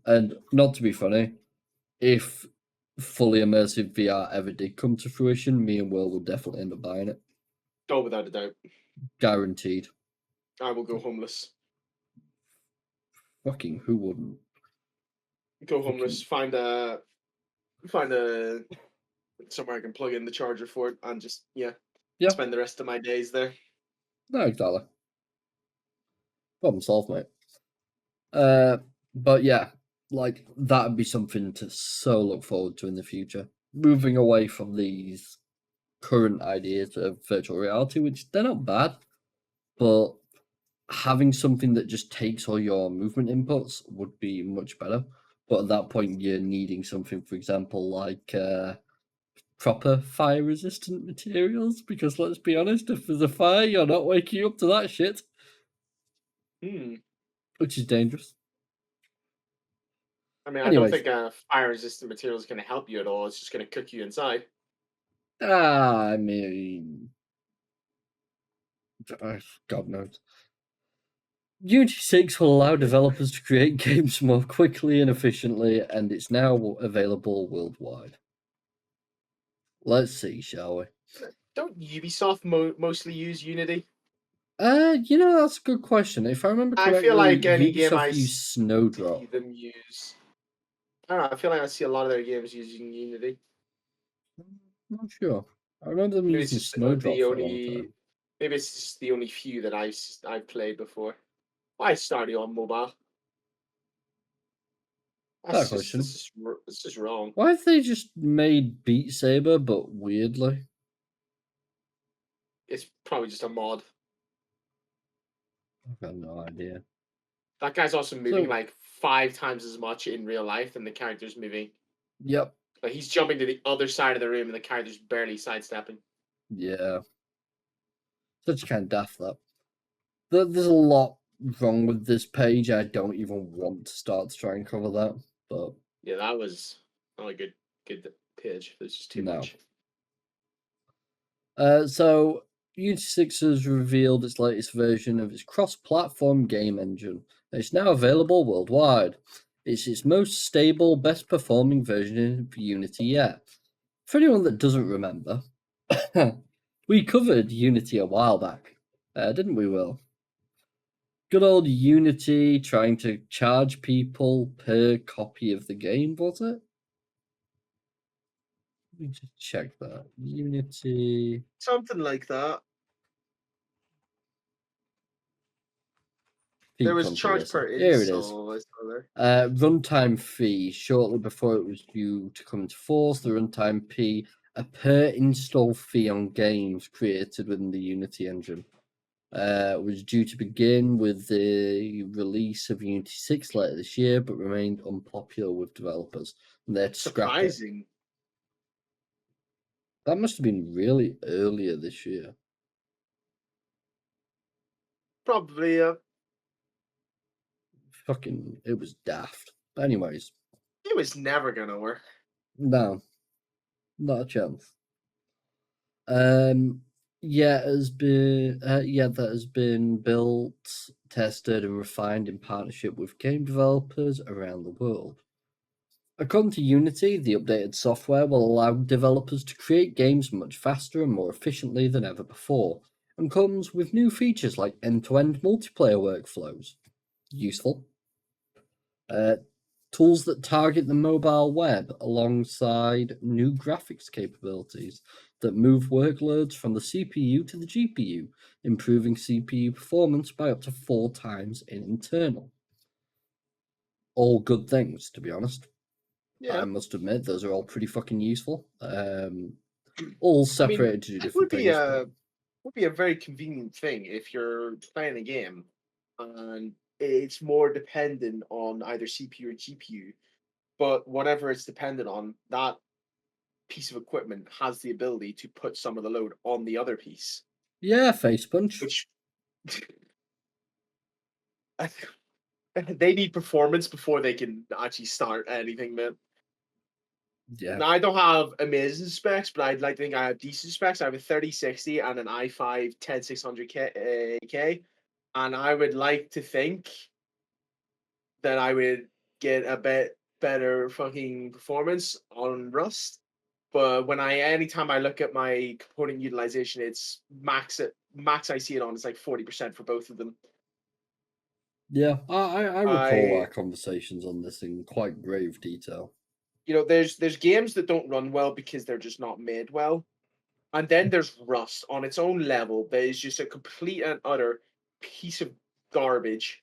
And not to be funny, if fully immersive VR ever did come to fruition, me and Will definitely end up buying it. Oh, without a doubt. Guaranteed. I will go homeless. Fucking who wouldn't? Go homeless. Find a somewhere I can plug in the charger for it and just spend the rest of my days there. No, exactly. Problem solved, mate. But yeah, like that'd be something to so look forward to in the future. Moving away from these current ideas of virtual reality, which they're not bad, but having something that just takes all your movement inputs would be much better. But at that point, you're needing something, for example, like proper fire resistant materials, because let's be honest, if there's a fire, you're not waking up to that shit. Which is dangerous. I mean, Anyways. I don't think fire resistant material is going to help you at all. It's just going to cook you inside. I mean, God knows. Unity 6 will allow developers to create games more quickly and efficiently, and it's now available worldwide. Let's see, shall we? Don't Ubisoft mostly use Unity? That's a good question. If I remember correctly, I feel like any game I use Snowdrop. see them use. I don't know. I feel like I see a lot of their games using Unity. I'm not sure. I remember them Maybe using Snowdrop for a long time. Maybe it's just the only few that I've played before. Why started on mobile? That question. This is wrong. Why have they just made Beat Saber, but weirdly? It's probably just a mod. I've got no idea. That guy's also moving like 5 times as much in real life than the character's moving. Yep. Like he's jumping to the other side of the room and the character's barely sidestepping. Yeah. Such kind of daft, that. There's a lot wrong with this page. I don't even want to start to try and cover that. But yeah, that was not a good page. There's just too much. So Unity 6 has revealed its latest version of its cross-platform game engine. It's now available worldwide. It's its most stable, best-performing version of Unity yet. For anyone that doesn't remember, we covered Unity a while back, didn't we, Will? Good old Unity trying to charge people per copy of the game, was it? Let me just check that. Unity. Something like that. Fee There was charge controversy. per Here it is. install. I saw there. Runtime fee. Shortly before it was due to come into force, the runtime fee, a per install fee on games created within the Unity engine, was due to begin with the release of Unity 6 later this year, but remained unpopular with developers. And they're to scrap it. Surprising. That must have been really earlier this year. Probably. Fucking, it was daft. Anyways, It was never gonna work. no, not a chance. Yeah, that has been built, tested, and refined in partnership with game developers around the world. According to Unity, the updated software will allow developers to create games much faster and more efficiently than ever before, and comes with new features like end-to-end multiplayer workflows. Useful. Tools that target the mobile web alongside new graphics capabilities that move workloads from the CPU to the GPU, improving CPU performance by up to 4 times in internal. All good things, to be honest. Yeah. I must admit, those are all pretty fucking useful. All separated to do different things. Would be a very convenient thing if you're playing a game and it's more dependent on either CPU or GPU, but whatever it's dependent on, that piece of equipment has the ability to put some of the load on the other piece. Yeah, face punch. Which they need performance before they can actually start anything, man. Yeah. Now, I don't have amazing specs, but I'd like to think I have decent specs. I have a 3060 and an i5 10600K, and I would like to think that I would get a bit better fucking performance on Rust. But anytime I look at my component utilization, it's max I see it on. It's like 40% for both of them. Yeah, I recall our conversations on this in quite grave detail. You know, there's games that don't run well because they're just not made well. And then there's Rust on its own level that is just a complete and utter piece of garbage.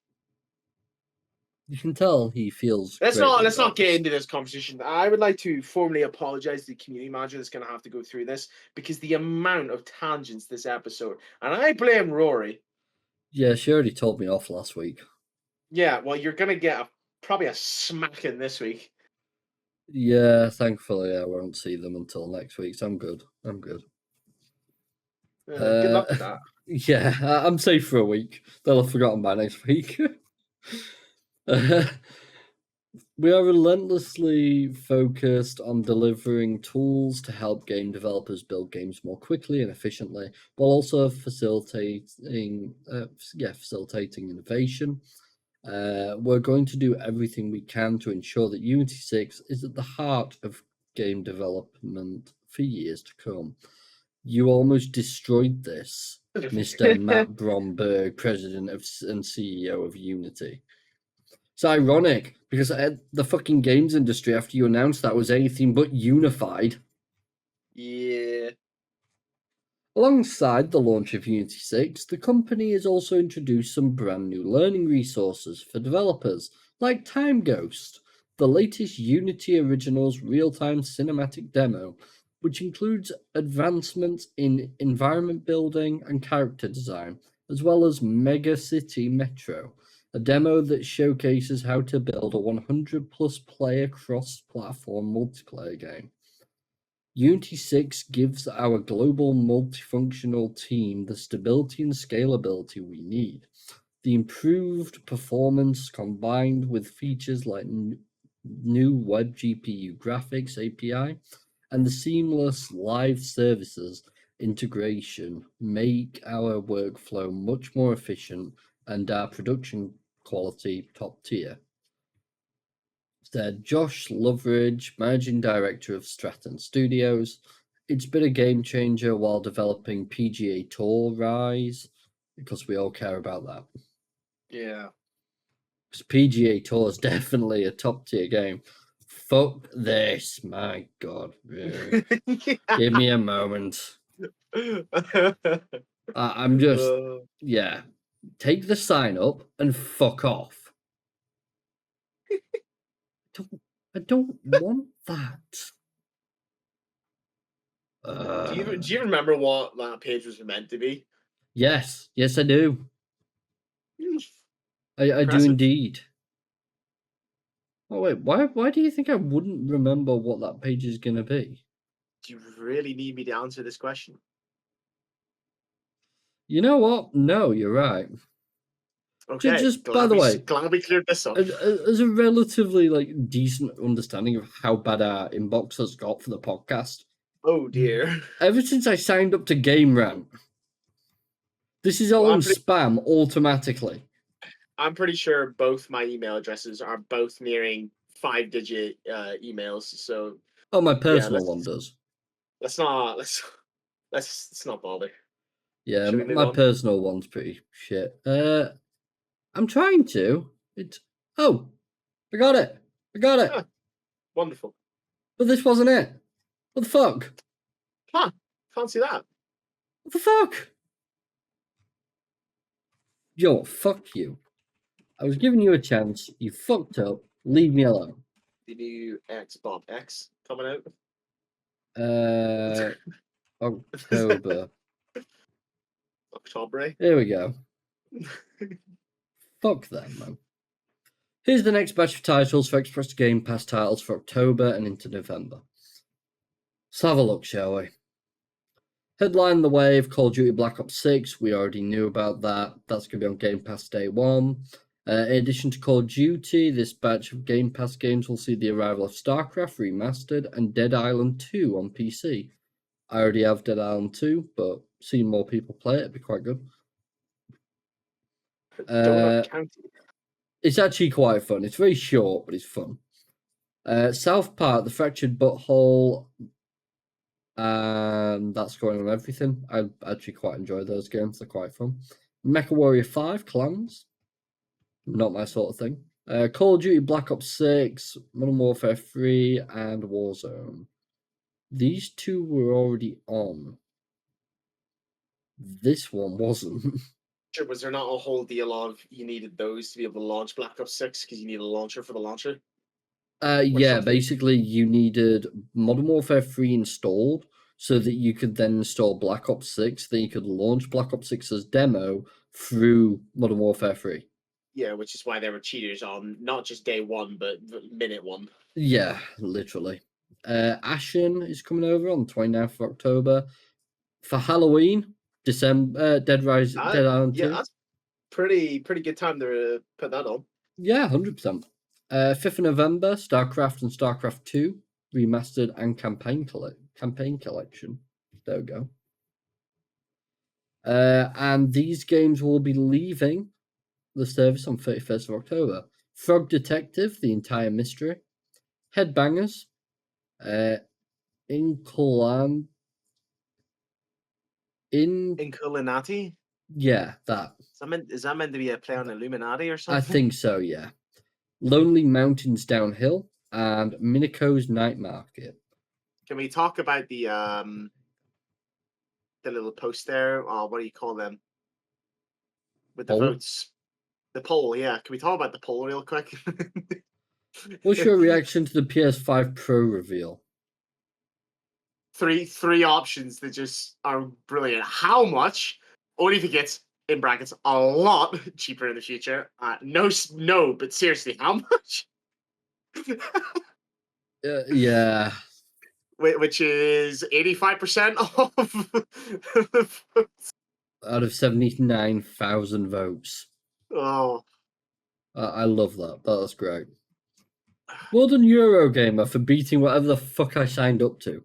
You can tell he feels. Let's not get into this conversation. I would like to formally apologize to the community manager that's going to have to go through this, because the amount of tangents this episode, and I blame Rory. Yeah, she already told me off last week. Yeah, well, you're going to get probably a smacking this week. Yeah, thankfully I won't see them until next week, so I'm good. Good luck with that. Yeah, I'm safe for a week. They'll have forgotten by next week. We are relentlessly focused on delivering tools to help game developers build games more quickly and efficiently, while also facilitating innovation. We're going to do everything we can to ensure that Unity 6 is at the heart of game development for years to come. You almost destroyed this, Mr. Matt Bromberg, president and CEO of Unity. It's ironic because the fucking games industry, after you announced that, was anything but unified. Yeah. Alongside the launch of Unity 6, the company has also introduced some brand new learning resources for developers, like Time Ghost, the latest Unity Originals real-time cinematic demo, which includes advancements in environment building and character design, as well as Mega City Metro, a demo that showcases how to build a 100-plus player cross-platform multiplayer game. Unity 6 gives our global multifunctional team the stability and scalability we need. The improved performance combined with features like new web GPU graphics API and the seamless live services integration make our workflow much more efficient and our production quality top tier, said Josh Loveridge, managing director of Stratton Studios. It's been a game changer while developing PGA Tour Rise, because we all care about that. Yeah. Because PGA Tour is definitely a top tier game. fuck this. My God. Really. Give me a moment. I'm just, yeah. Take the sign up and fuck off. I don't want that. Do you remember what that page was meant to be? Yes, I do. I do Impressive. indeed. Oh wait, why do you think I wouldn't remember what that page is gonna be? Do you really need me to answer this question? You know what? No, you're right. Okay. Just glad by the we, way, glad we cleared this up. as a relatively decent understanding of how bad our inbox has got for the podcast. Oh dear. Ever since I signed up to Game Rant, this is all in spam automatically. I'm pretty sure both my email addresses are both nearing 5-digit emails. So oh, my personal one does. Let's not bother. Yeah, my personal one's pretty shit. I'm trying to. Oh, I got it. Ah, wonderful. But this wasn't it. What the fuck? Huh? Fancy that. What the fuck? Yo, fuck you. I was giving you a chance. You fucked up. Leave me alone. The new Xbox X coming out. October. October. Here we go. Fuck them, man. Here's the next batch of titles for Express Game Pass titles for October and into November. Let's have a look, shall we? Headline the wave, Call of Duty Black Ops 6. We already knew about that. That's going to be on Game Pass day one. In addition to Call of Duty, this batch of Game Pass games will see the arrival of StarCraft Remastered and Dead Island 2 on PC. I already have Dead Island 2, but seeing more people play it would be quite good. It's actually quite fun. It's very short, but it's fun. South Park, The Fractured Butthole, and that's going on everything. I actually quite enjoy those games. They're quite fun. MechWarrior 5, Clans, not my sort of thing. Call of Duty Black Ops 6, Modern Warfare 3, and Warzone. These two were already on. This one wasn't. Was there not a whole deal of you needed those to be able to launch Black Ops 6 because you need a launcher for the launcher? Yeah, basically you needed Modern Warfare 3 installed so that you could then install Black Ops 6, then you could launch Black Ops 6 as demo through Modern Warfare 3. Yeah, which is why there were cheaters on not just day one, but minute one. Yeah, literally. Ashen is coming over on the 29th of October. For Halloween, December, Dead Island 2. Yeah, that's pretty good time to put that on. Yeah, 100%. 5th of November, StarCraft and StarCraft 2 remastered and campaign collection. There we go. And these games will be leaving the service on 31st of October. Frog Detective, The Entire Mystery. Headbangers. Inculinati? Yeah, that. Is that meant to be a play on Illuminati or something? I think so, yeah. Lonely Mountains Downhill and Minico's Night Market. Can we talk about the little post there? What do you call them? With the poll? Votes. The poll, yeah. Can we talk about the poll real quick? What's your reaction to the PS5 Pro reveal? Three options that just are brilliant. How much? Only if it gets, in brackets, a lot cheaper in the future. No, but seriously, how much? Yeah. Which is 85% of out of 79,000 votes. Oh. I love that. That's great. Well done, Eurogamer, for beating whatever the fuck I signed up to.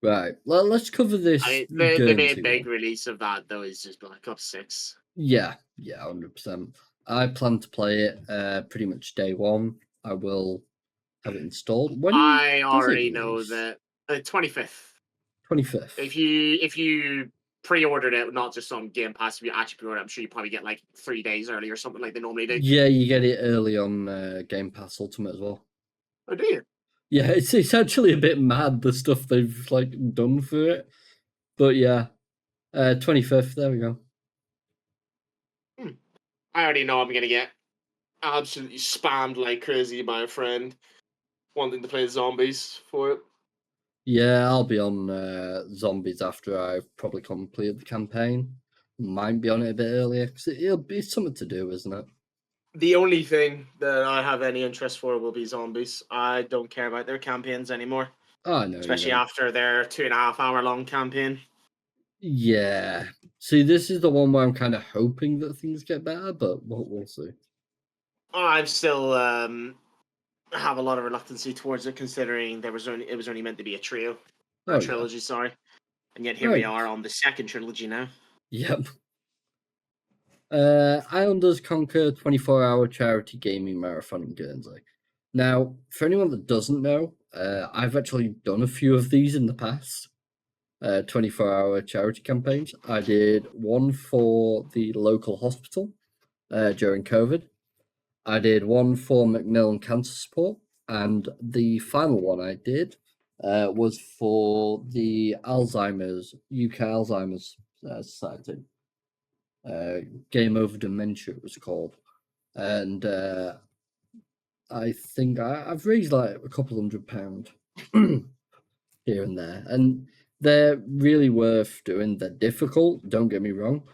Right, let's cover this. The main big release of that, though, is just Black Ops 6. Yeah, 100%. I plan to play it pretty much day one. I will have it installed. When I already know that 25th. 25th. If you pre-ordered it, not just on Game Pass. If you actually pre-order it, I'm sure you probably get like 3 days early or something like they normally do. Yeah, you get it early on Game Pass Ultimate as well. Oh, do you? Yeah, it's actually a bit mad, the stuff they've like done for it. But yeah, 25th, there we go. I already know I'm gonna get absolutely spammed like crazy by a friend wanting to play zombies for it. Yeah, I'll be on Zombies after I've probably completed the campaign. Might be on it a bit earlier, because it'll be something to do, isn't it? The only thing that I have any interest for will be zombies. I don't care about their campaigns anymore, Oh, no, especially after their 2.5 hour long campaign. Yeah. See, this is the one where I'm kind of hoping that things get better, but we'll see. I'm still have a lot of reluctancy towards it, considering it was only meant to be a trio, or a trilogy, sorry, and yet here we are on the second trilogy now. Yep. Islanders conquer 24-hour charity gaming marathon in Guernsey. Now, for anyone that doesn't know, I've actually done a few of these in the past. 24-hour charity campaigns. I did one for the local hospital during COVID. I did one for Macmillan Cancer Support, and the final one I did was for the Alzheimer's, UK Alzheimer's Society. Game Over Dementia, it was called. And I think I've raised like a couple £100 here and there. And they're really worth doing. They're difficult, don't get me wrong.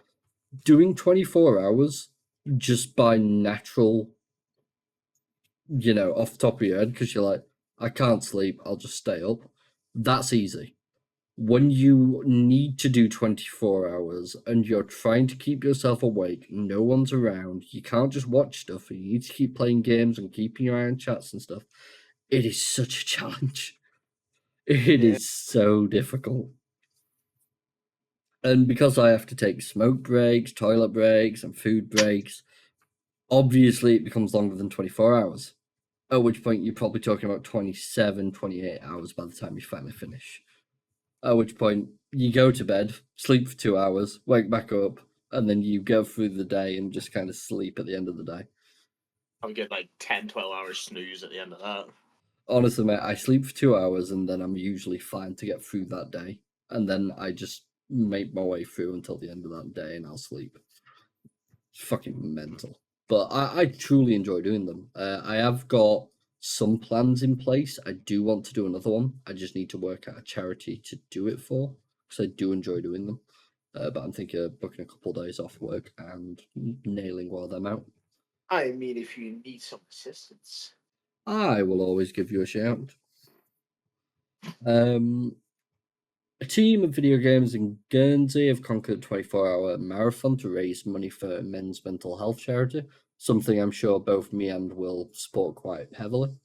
Doing 24 hours just by natural, off the top of your head, because you're like, I can't sleep, I'll just stay up. That's easy. When you need to do 24 hours and you're trying to keep yourself awake, no one's around, you can't just watch stuff, you need to keep playing games and keeping your eye on chats and stuff, it is such a challenge. It is so difficult. And because I have to take smoke breaks, toilet breaks, and food breaks, obviously it becomes longer than 24 hours. At which point you're probably talking about 27, 28 hours by the time you finally finish. At which point you go to bed, sleep for 2 hours, wake back up, and then you go through the day and just kind of sleep at the end of the day. I'll get like 10, 12 hours snooze at the end of that. Honestly, mate, I sleep for 2 hours and then I'm usually fine to get through that day. And then I just make my way through until the end of that day and I'll sleep. It's fucking mental. But I truly enjoy doing them. I have got some plans in place. I do want to do another one. I just need to work out a charity to do it for, because I do enjoy doing them. But I'm thinking of booking a couple of days off work and nailing one of them out. I mean, if you need some assistance, I will always give you a shout. A team of video games in Guernsey have conquered a 24-hour marathon to raise money for men's mental health charity, something I'm sure both me and Will support quite heavily.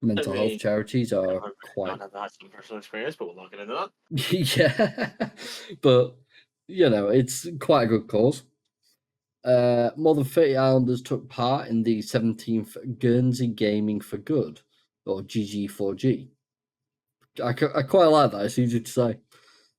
Mental health charities are quite... I've had some personal experience, but we'll not get into that. Yeah, but, it's quite a good cause. More than 30 Islanders took part in the 17th Guernsey Gaming for Good, or GG4G. I quite like that, it's easy to say.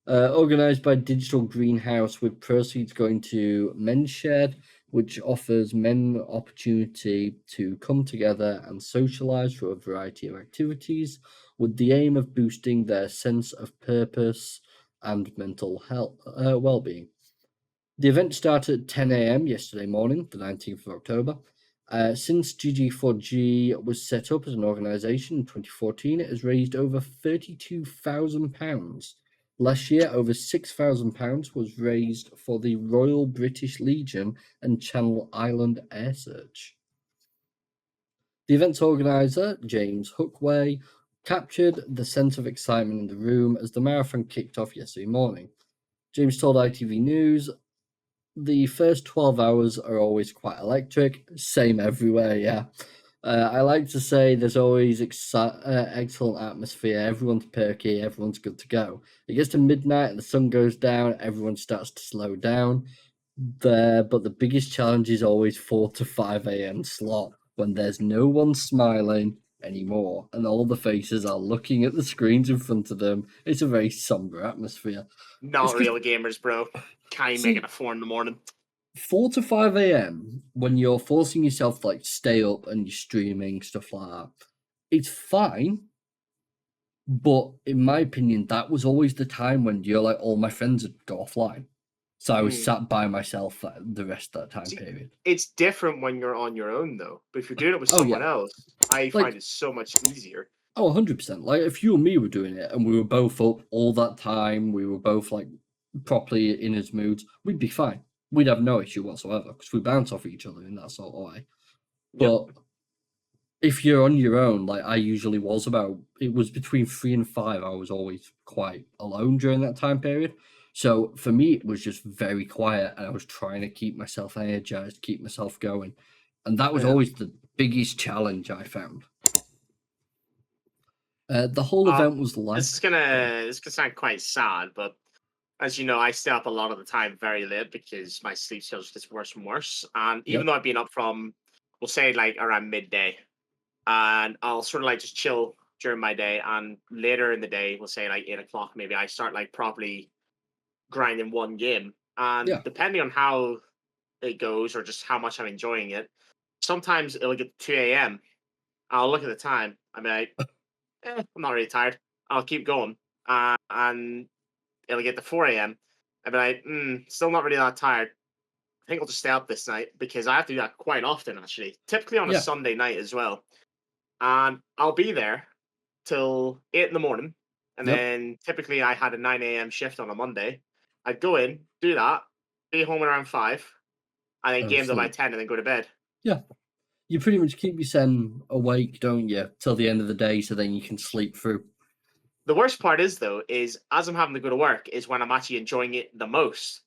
Organised by Digital Greenhouse, with proceeds going to Men's Shed, which offers men opportunity to come together and socialise through a variety of activities, with the aim of boosting their sense of purpose and mental health, well-being. The event started at 10 a.m. yesterday morning, the 19th of October. Since GG4G was set up as an organisation in 2014, it has raised over £32,000. Last year, over £6,000 was raised for the Royal British Legion and Channel Island Air Search. The event's organiser, James Hookway, captured the sense of excitement in the room as the marathon kicked off yesterday morning. James told ITV News, "The first 12 hours are always quite electric, same everywhere, yeah. I like to say there's always excellent atmosphere, everyone's perky, everyone's good to go. It gets to midnight and the sun goes down, everyone starts to slow down. But the biggest challenge is always 4 to 5 a.m. slot, when there's no one smiling, anymore, and all the faces are looking at the screens in front of them. It's a very somber atmosphere. Not real gamers, bro. Can't even make it at 4 in the morning. 4 to 5 a.m. when you're forcing yourself to like stay up and you're streaming stuff like that, it's fine. But in my opinion, that was always the time when you're like, all my friends would go offline. So I was sat by myself the rest of that time period. It's different when you're on your own, though. But if you're doing it with someone else, I find it so much easier. Oh, 100%. Like, if you and me were doing it and we were both up all that time, we were both, like, properly in his moods, we'd be fine. We'd have no issue whatsoever because we bounce off each other in that sort of way. But if you're on your own, like I usually was it was between 3 and 5, I was always quite alone during that time period. So for me, it was just very quiet and I was trying to keep myself energized, keep myself going. And that was always the biggest challenge I found. The whole event was like... This is gonna sound quite sad, but as you know, I stay up a lot of the time very late because my sleep schedule gets worse and worse. And even though I've been up from, we'll say, like around midday, and I'll sort of like just chill during my day, and later in the day, we'll say like 8 o'clock, maybe I start like properly grinding one game. And depending on how it goes or just how much I'm enjoying it, sometimes it'll get 2 a.m. I'll look at the time. I'm like, I'm not really tired. I'll keep going. And it'll get to 4 a.m. I'll be like, still not really that tired. I think I'll just stay up this night because I have to do that quite often, actually. Typically on a Sunday night as well. And I'll be there till 8 in the morning. And then typically I had a 9 a.m. shift on a Monday. I'd go in, do that, be home around 5, and then game till by 10 and then go to bed. Yeah. You pretty much keep yourself awake, don't you, till the end of the day so then you can sleep through. The worst part is, though, is as I'm having to go to work is when I'm actually enjoying it the most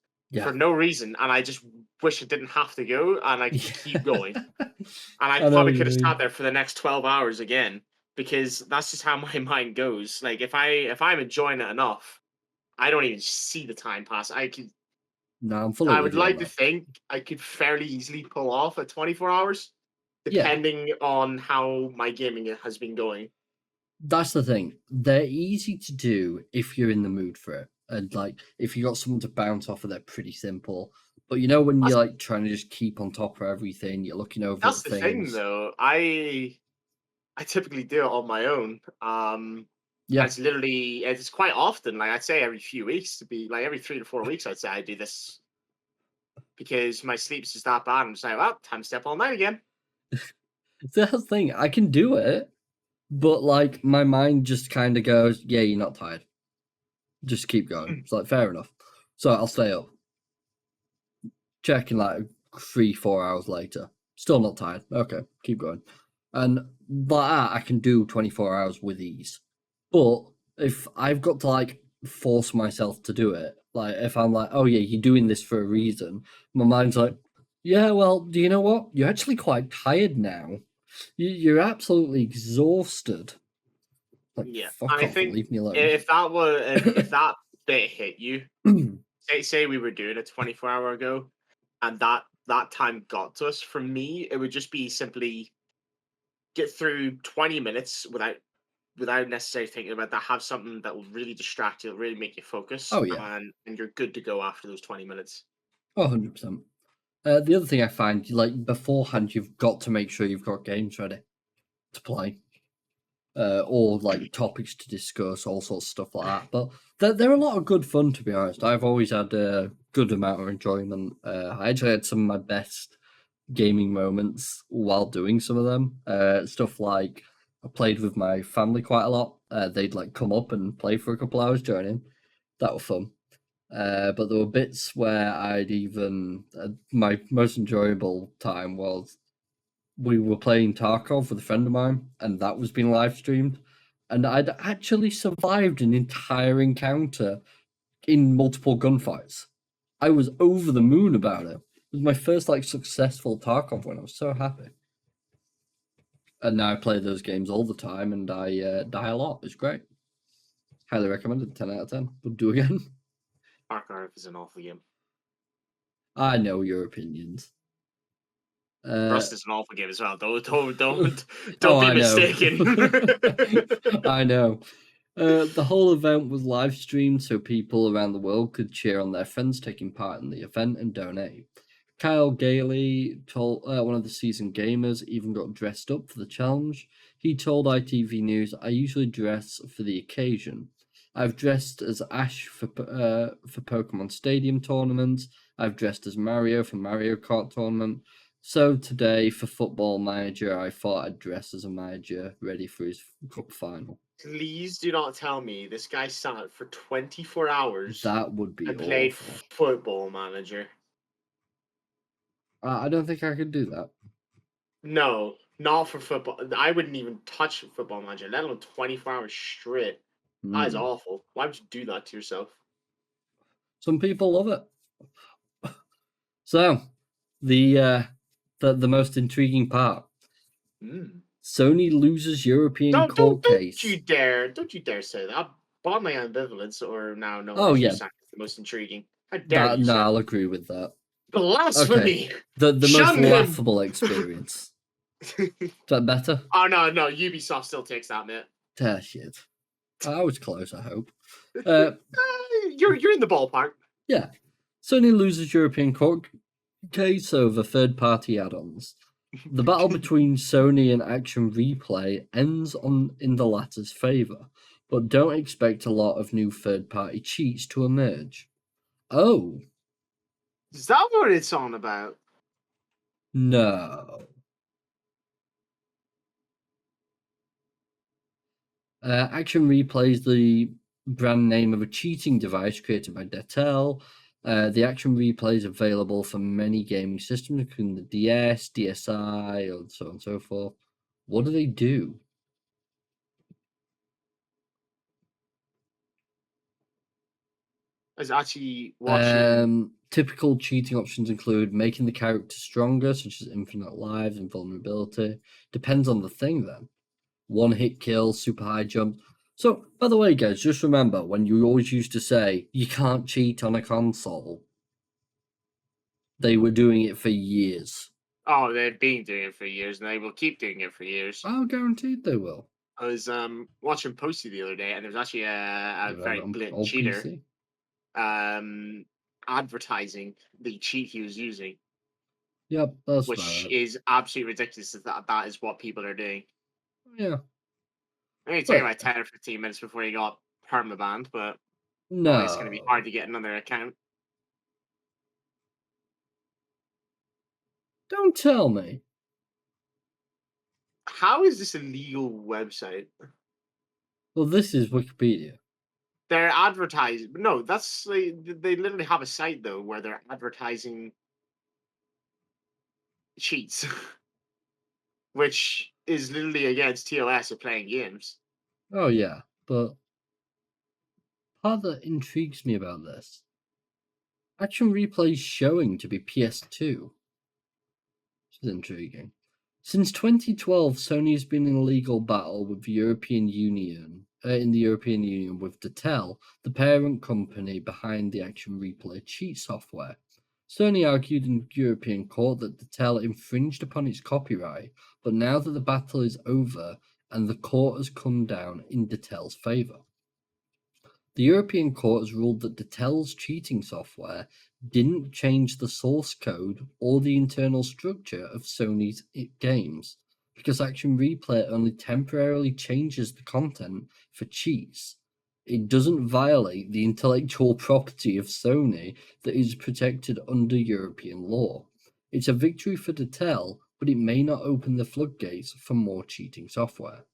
for no reason. And I just wish I didn't have to go and I could keep going. And I probably could have sat there for the next 12 hours again because that's just how my mind goes. Like if I'm enjoying it enough, I don't even see the time pass. I would like to think I could fairly easily pull off at 24 hours, depending on how my gaming has been going. That's the thing. They're easy to do if you're in the mood for it. And like if you got someone to bounce off of, they're pretty simple. But you know when you're like trying to just keep on top of everything, you're looking over that's at the thing though. I typically do it on my own. It's quite often, like I'd say every few weeks, to be like every 3 to 4 weeks, I'd say I do this. Because my sleep's just that bad. I'm just like, well, time to step all night again. That's the thing. I can do it, but like my mind just kind of goes, yeah, you're not tired. Just keep going. It's like, fair enough. So I'll stay up. Checking like 3-4 hours later. Still not tired. Okay, keep going. And like that, I can do 24 hours with ease. But if I've got to like force myself to do it, like if I'm like, oh yeah, you're doing this for a reason, my mind's like, yeah, well, do you know what? You're actually quite tired now. You're absolutely exhausted. Like, fuck off, I think leave me alone. if that bit hit you, say we were doing a 24-hour ago, and that time got to us, for me, it would just be simply get through 20 minutes without necessarily thinking about that. Have something that will really distract you, really make you focus. Oh yeah, and you're good to go after those 20 minutes. 100%. The other thing I find, like beforehand, you've got to make sure you've got games ready to play, or like topics to discuss, all sorts of stuff like that. But they're a lot of good fun, to be honest. I've always had a good amount of enjoyment. I actually had some of my best gaming moments while doing some of them. Stuff like I played with my family quite a lot. They'd like come up and play for a couple hours, join in. That was fun. But there were bits where I'd even my most enjoyable time was we were playing Tarkov with a friend of mine, and that was being live streamed, and I'd actually survived an entire encounter in multiple gunfights. I was over the moon about it. It was my first like successful Tarkov win. I was so happy. And now I play those games all the time, and I die a lot. It's great. Highly recommended. 10 out of 10. Would do again. Archive is an awful game. I know your opinions. Rust is an awful game as well. Don't Oh, be I know. mistaken. I know. The whole event was live streamed so people around the world could cheer on their friends taking part in the event and donate. Kyle Gailey, told one of the seasoned gamers, even got dressed up for the challenge. He told ITV News, "I usually dress for the occasion. I've dressed as Ash for Pokemon Stadium tournaments. I've dressed as Mario for Mario Kart tournament. So today, for Football Manager, I thought I'd dress as a manager ready for his cup final." Please do not tell me this guy sat for 24 hours That would be and played awful. Football Manager. I don't think I could do that. No, not for football. I wouldn't even touch Football Manager, let alone 24 hours straight. That is Mm. awful. Why would you do that to yourself? Some people love it. So, the most intriguing part. Sony loses European court case. Don't you dare say that. Bonding Ambivalence, or now known Oh, as yeah. USAC, is the most intriguing. How dare you say I'll agree with that. blasphemy! The most Shun him! laughable experience. Is that better? Oh no, Ubisoft still takes that, mate. Shit. I was close, I hope. You're in the ballpark. Yeah. Sony loses European court case over third-party add-ons. The battle between Sony and Action Replay ends in the latter's favour, but don't expect a lot of new third-party cheats to emerge. Oh. Is that what it's on about? No. Action Replay is the brand name of a cheating device created by Detail. The Action Replay is available for many gaming systems, including the DS, DSi, and so on and so forth. What do they do? I was actually watching. Typical cheating options include making the character stronger, such as infinite lives and vulnerability. Depends on the thing, then. One hit kill, super high jump. So, by the way, guys, just remember when you always used to say you can't cheat on a console. They were doing it for years. Oh, they've been doing it for years, and they will keep doing it for years. Oh, guaranteed they will. I was watching Posty the other day, and there was actually a very blatant cheater advertising the cheat he was using. Yep, that's which is absolutely ridiculous. That is what people are doing. Yeah. I mean, it took about 10 or 15 minutes before he got permabanned, but no, it's going to be hard to get another account. Don't tell me. How is this a legal website? Well, this is Wikipedia. They're advertising. No, that's they literally have a site though where they're advertising cheats, which is literally against TOS of playing games. Oh yeah, but part that intrigues me about this, Action Replay's showing to be PS2. Which is intriguing. Since 2012, Sony has been in a legal battle with the European Union, with Detail, the parent company behind the Action Replay cheat software. Sony argued in European court that Detail infringed upon its copyright, but now that the battle is over and the court has come down in Detail's favour. The European court has ruled that Detail's cheating software didn't change the source code or the internal structure of Sony's games, because Action Replay only temporarily changes the content for cheats. It doesn't violate the intellectual property of Sony that is protected under European law. It's a victory for Detail, but it may not open the floodgates for more cheating software.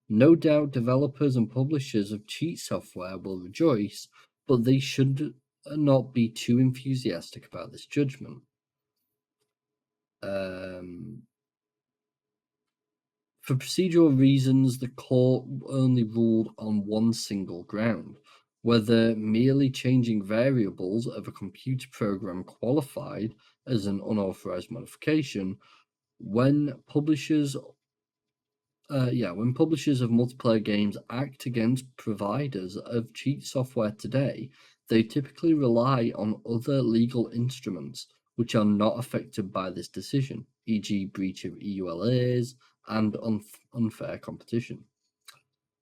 No doubt developers and publishers of cheat software will rejoice, but they should not be too enthusiastic about this judgment. For procedural reasons, the court only ruled on one single ground, whether merely changing variables of a computer program qualified as an unauthorized modification. When publishers of multiplayer games act against providers of cheat software today, they typically rely on other legal instruments, which are not affected by this decision, e.g., breach of EULAs and unfair competition.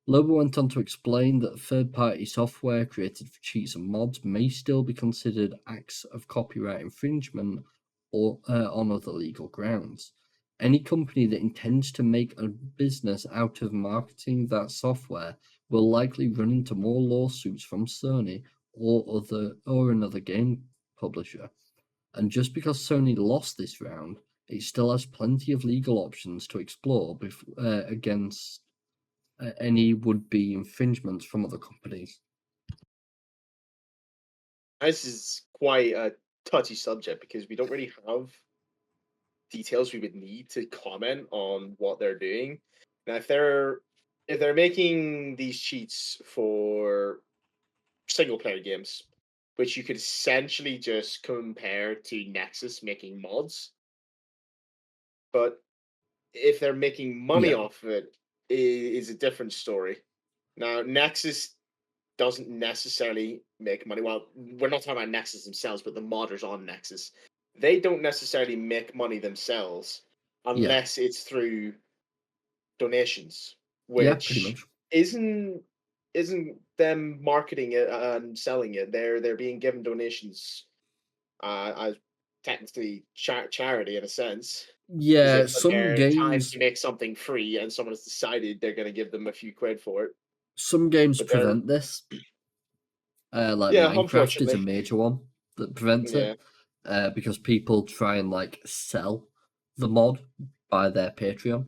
Lobo went on to explain that third-party software created for cheats and mods may still be considered acts of copyright infringement or on other legal grounds. Any company that intends to make a business out of marketing that software will likely run into more lawsuits from Sony or another game publisher. And just because Sony lost this round, it still has plenty of legal options to explore against any would-be infringements from other companies. This is quite a touchy subject because we don't really have details we would need to comment on what they're doing. Now, if they're making these cheats for single-player games, which you could essentially just compare to Nexus making mods, but if they're making money off of it, is a different story. Now, Nexus doesn't necessarily make money. Well, we're not talking about Nexus themselves, but the modders on Nexus. They don't necessarily make money themselves unless it's through donations, Pretty which much. isn't them marketing it and selling it. They're being given donations as technically charity in a sense. Yeah, They put some their time games to make something free, and someone has decided they're going to give them a few quid for it. some games But they're prevent this. Like Yeah, Minecraft is a unfortunately. major one that prevents it. Because people try and like sell the mod by their Patreon.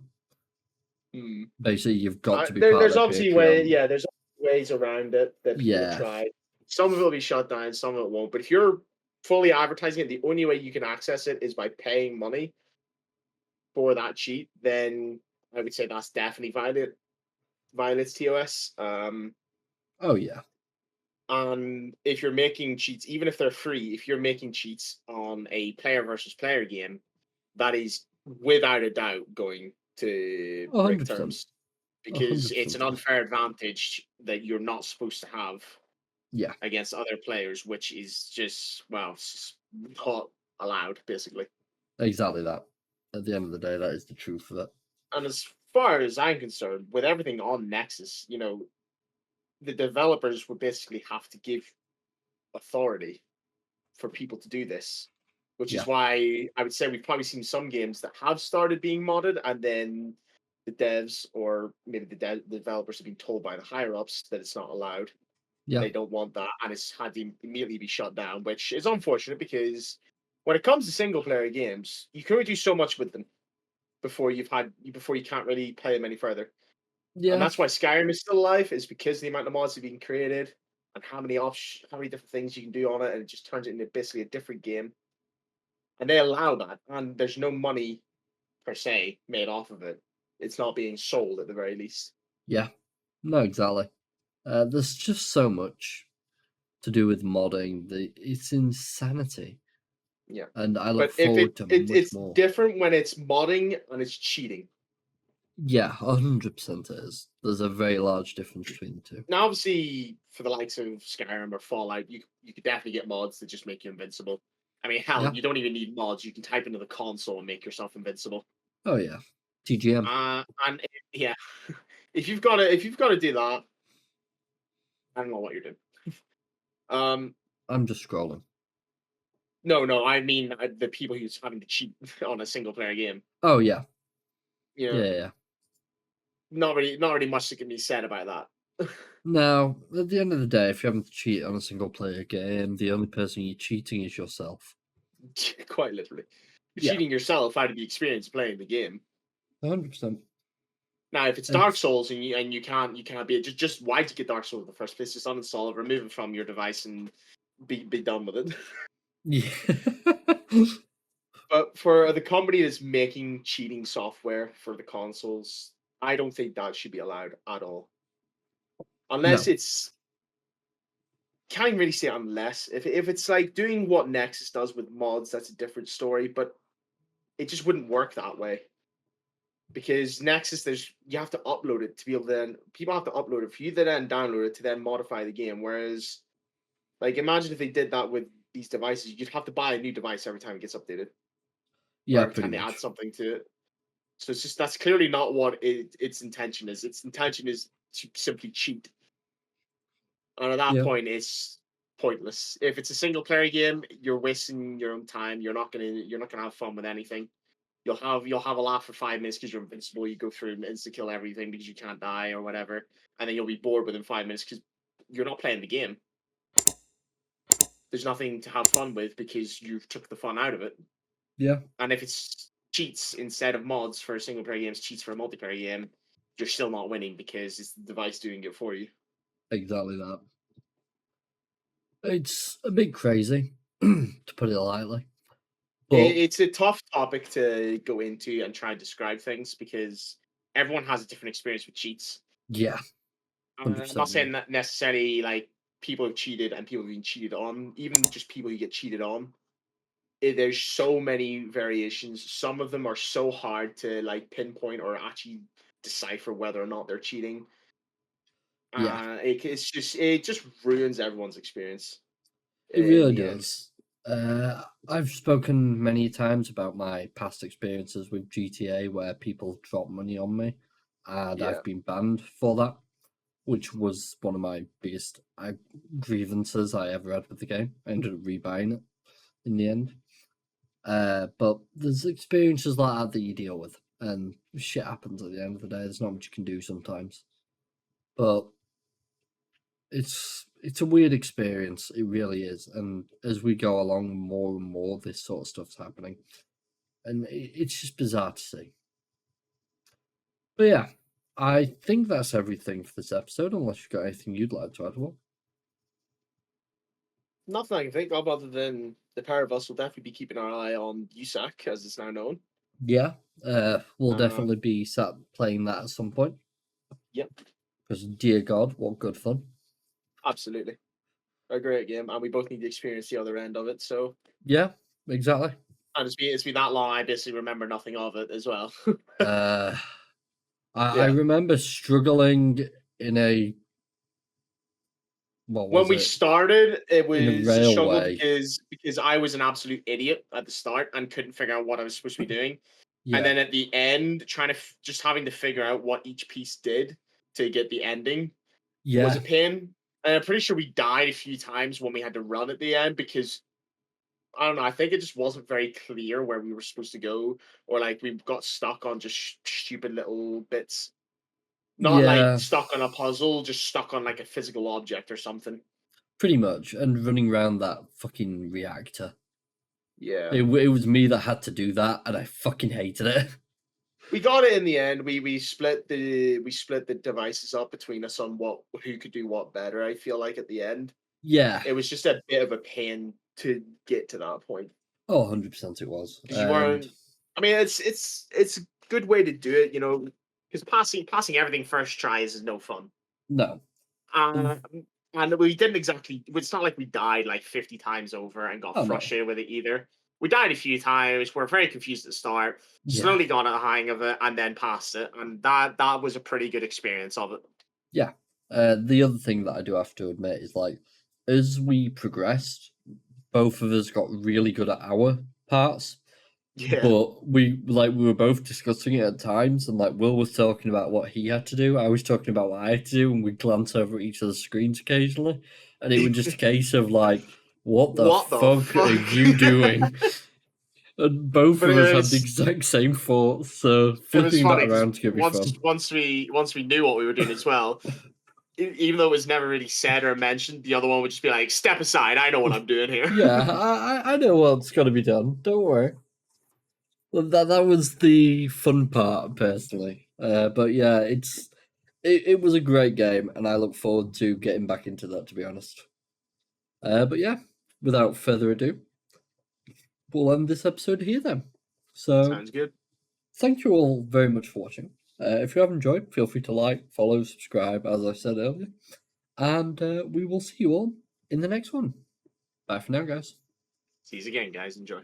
Basically, you've got to be part of There's their obviously Patreon. there's ways around it that people Yeah. try. Some of it will be shut down, some of it won't. But if you're fully advertising it, the only way you can access it is by paying money for that cheat, then I would say that's definitely violates TOS. Oh yeah. And if you're making cheats, even if they're free, if you're making cheats on a player versus player game, that is without a doubt going to break 100%. terms. Because 100% it's an is. unfair advantage that you're not supposed to have Yeah. against other players, which is just, well, it's just not allowed, basically. Exactly that. At the end of the day, that is the truth of it. And as far as I'm concerned, with everything on Nexus, the developers would basically have to give authority for people to do this, which is why I would say we've probably seen some games that have started being modded, and then the devs or maybe the developers have been told by the higher ups that it's not allowed. Yeah. They don't want that, and it's had to immediately be shut down, which is unfortunate because when it comes to single player games, you can only do so much with them before you can't really play them any further. Yeah. And that's why Skyrim is still alive, is because the amount of mods that have been created and how many different things you can do on it, and it just turns it into basically a different game. And they allow that, and there's no money per se made off of it. It's not being sold at the very least. Yeah. No, exactly. There's just so much to do with modding. It's insanity. Yeah. And I look But if forward to it's much more. different when it's modding and it's cheating. Yeah, 100% it is. There's a very large difference between the two. Now, obviously, for the likes of Skyrim or Fallout, you could definitely get mods that just make you invincible. I mean, hell, you don't even need mods. You can type into the console and make yourself invincible. Oh yeah, TGM. And yeah, if you've got to do that, I don't know what you're doing. I'm just scrolling. No, I mean the people who's having to cheat on a single player game. Oh yeah. Yeah. Not really much that can be said about that. Now, at the end of the day, if you're having to cheat on a single player game, the only person you're cheating is yourself. Quite literally. You're cheating yourself out of the experience of playing the game. 100%. Now, if it's Dark Souls and you can't be just why'd you get Dark Souls in the first place? Just uninstall it, remove it from your device, and be done with it. Yeah. But for the company that's making cheating software for the consoles, I don't think that should be allowed at all. Unless it's can't even really say unless. If it's like doing what Nexus does with mods, that's a different story, but it just wouldn't work that way. Because Nexus, you have to upload it to be able to then people have to upload it for you to then download it to then modify the game. Whereas, like, imagine if they did that with these devices, you'd have to buy a new device every time it gets updated. Yeah, Or every pretty time they add much. something to it. So it's just that's clearly not what its intention is. Its intention is to simply cheat. And at that Yeah, point, it's pointless. If it's a single player game, you're wasting your own time. You're not gonna have fun with anything. You'll have a laugh for 5 minutes because you're invincible. You go through and insta kill everything because you can't die or whatever, and then you'll be bored within 5 minutes because you're not playing the game. There's nothing to have fun with because you've took the fun out of it. yeah, And if it's cheats instead of mods for a single player game, cheats for a multiplayer game, you're still not winning because it's the device doing it for you. exactly that. It's a bit crazy, to put it lightly. But It's a tough topic to go into and try and describe things because everyone has a different experience with cheats. yeah, I'm not 100%. saying that necessarily like people have cheated and people have been cheated on, even just people who get cheated on. There's so many variations. Some of them are so hard to like pinpoint or actually decipher whether or not they're cheating. Yeah, It just ruins everyone's experience it in really the end. does. I've spoken many times about my past experiences with GTA where people drop money on me, and Yeah. I've been banned for that, which was one of my biggest grievances I ever had with the game. I ended up rebuying it in the end. But there's experiences like that that you deal with, and shit happens at the end of the day. There's not much you can do sometimes. But it's a weird experience. It really is. And as we go along, more and more this sort of stuff's happening, and it's just bizarre to see. But yeah, I think that's everything for this episode. Unless you've got anything you'd like to add, well. Nothing I can think of other than the pair of us will definitely be keeping our eye on USAC, as it's now known. Yeah, we'll Uh, definitely be sat playing that at some point. Yep, Because dear God, what good fun! absolutely. A great game, and we both need to experience the other end of it. So, Yeah, exactly. and it's been that long, I basically remember nothing of it as well. I Yeah. remember struggling in a what When was we it? started, it In a was a struggle railway. because I was an absolute idiot at the start and couldn't figure out what I was supposed to be doing. And Yeah, then at the end, trying to just having to figure out what each piece did to get the ending was yeah, a pain. And I'm pretty sure we died a few times when we had to run at the end because I don't know. I think it just wasn't very clear where we were supposed to go, or like we got stuck on just stupid little bits. Not like yeah, stuck on a puzzle, just stuck on like a physical object or something. pretty much. And running around that fucking reactor. Yeah. It was me that had to do that, and I fucking hated it. We got it in the end. We split the devices up between us on who could do what better. I feel like at the end, Yeah. it was just a bit of a pain to get to that point Oh, 100% it was. because you And weren't. I mean, it's a good way to do it, because passing everything first tries is no fun. no. Uh, and we didn't exactly. It's not like we died like 50 times over and got Oh, no. frustrated with it either. We died a few times. We're very confused at the start. Yeah. Slowly got a hang of it, and then passed it, and that was a pretty good experience of it. Yeah. The other thing that I do have to admit is like, as we progressed, both of us got really good at our parts. Yeah, But we were both discussing it at times, and like Will was talking about what he had to do, I was talking about what I had to do, and we'd glance over at each other's screens occasionally, and it was just a case of like, what the What the fuck are fuck? you doing? And both But of us had the was exact same thoughts, so it was flipping that funny 'cause around to be fun. once we knew what we were doing as well, even though it was never really said or mentioned, the other one would just be like, "Step aside, I know what I'm doing here." Yeah, I know what's got to be done. Don't worry. Well, that was the fun part, personally. But yeah, it was a great game, and I look forward to getting back into that, to be honest. But yeah, without further ado, we'll end this episode here then. So Sounds good. thank you all very much for watching. If you have enjoyed, feel free to like, follow, subscribe, as I said earlier. And we will see you all in the next one. Bye for now, guys. See you again, guys. Enjoy.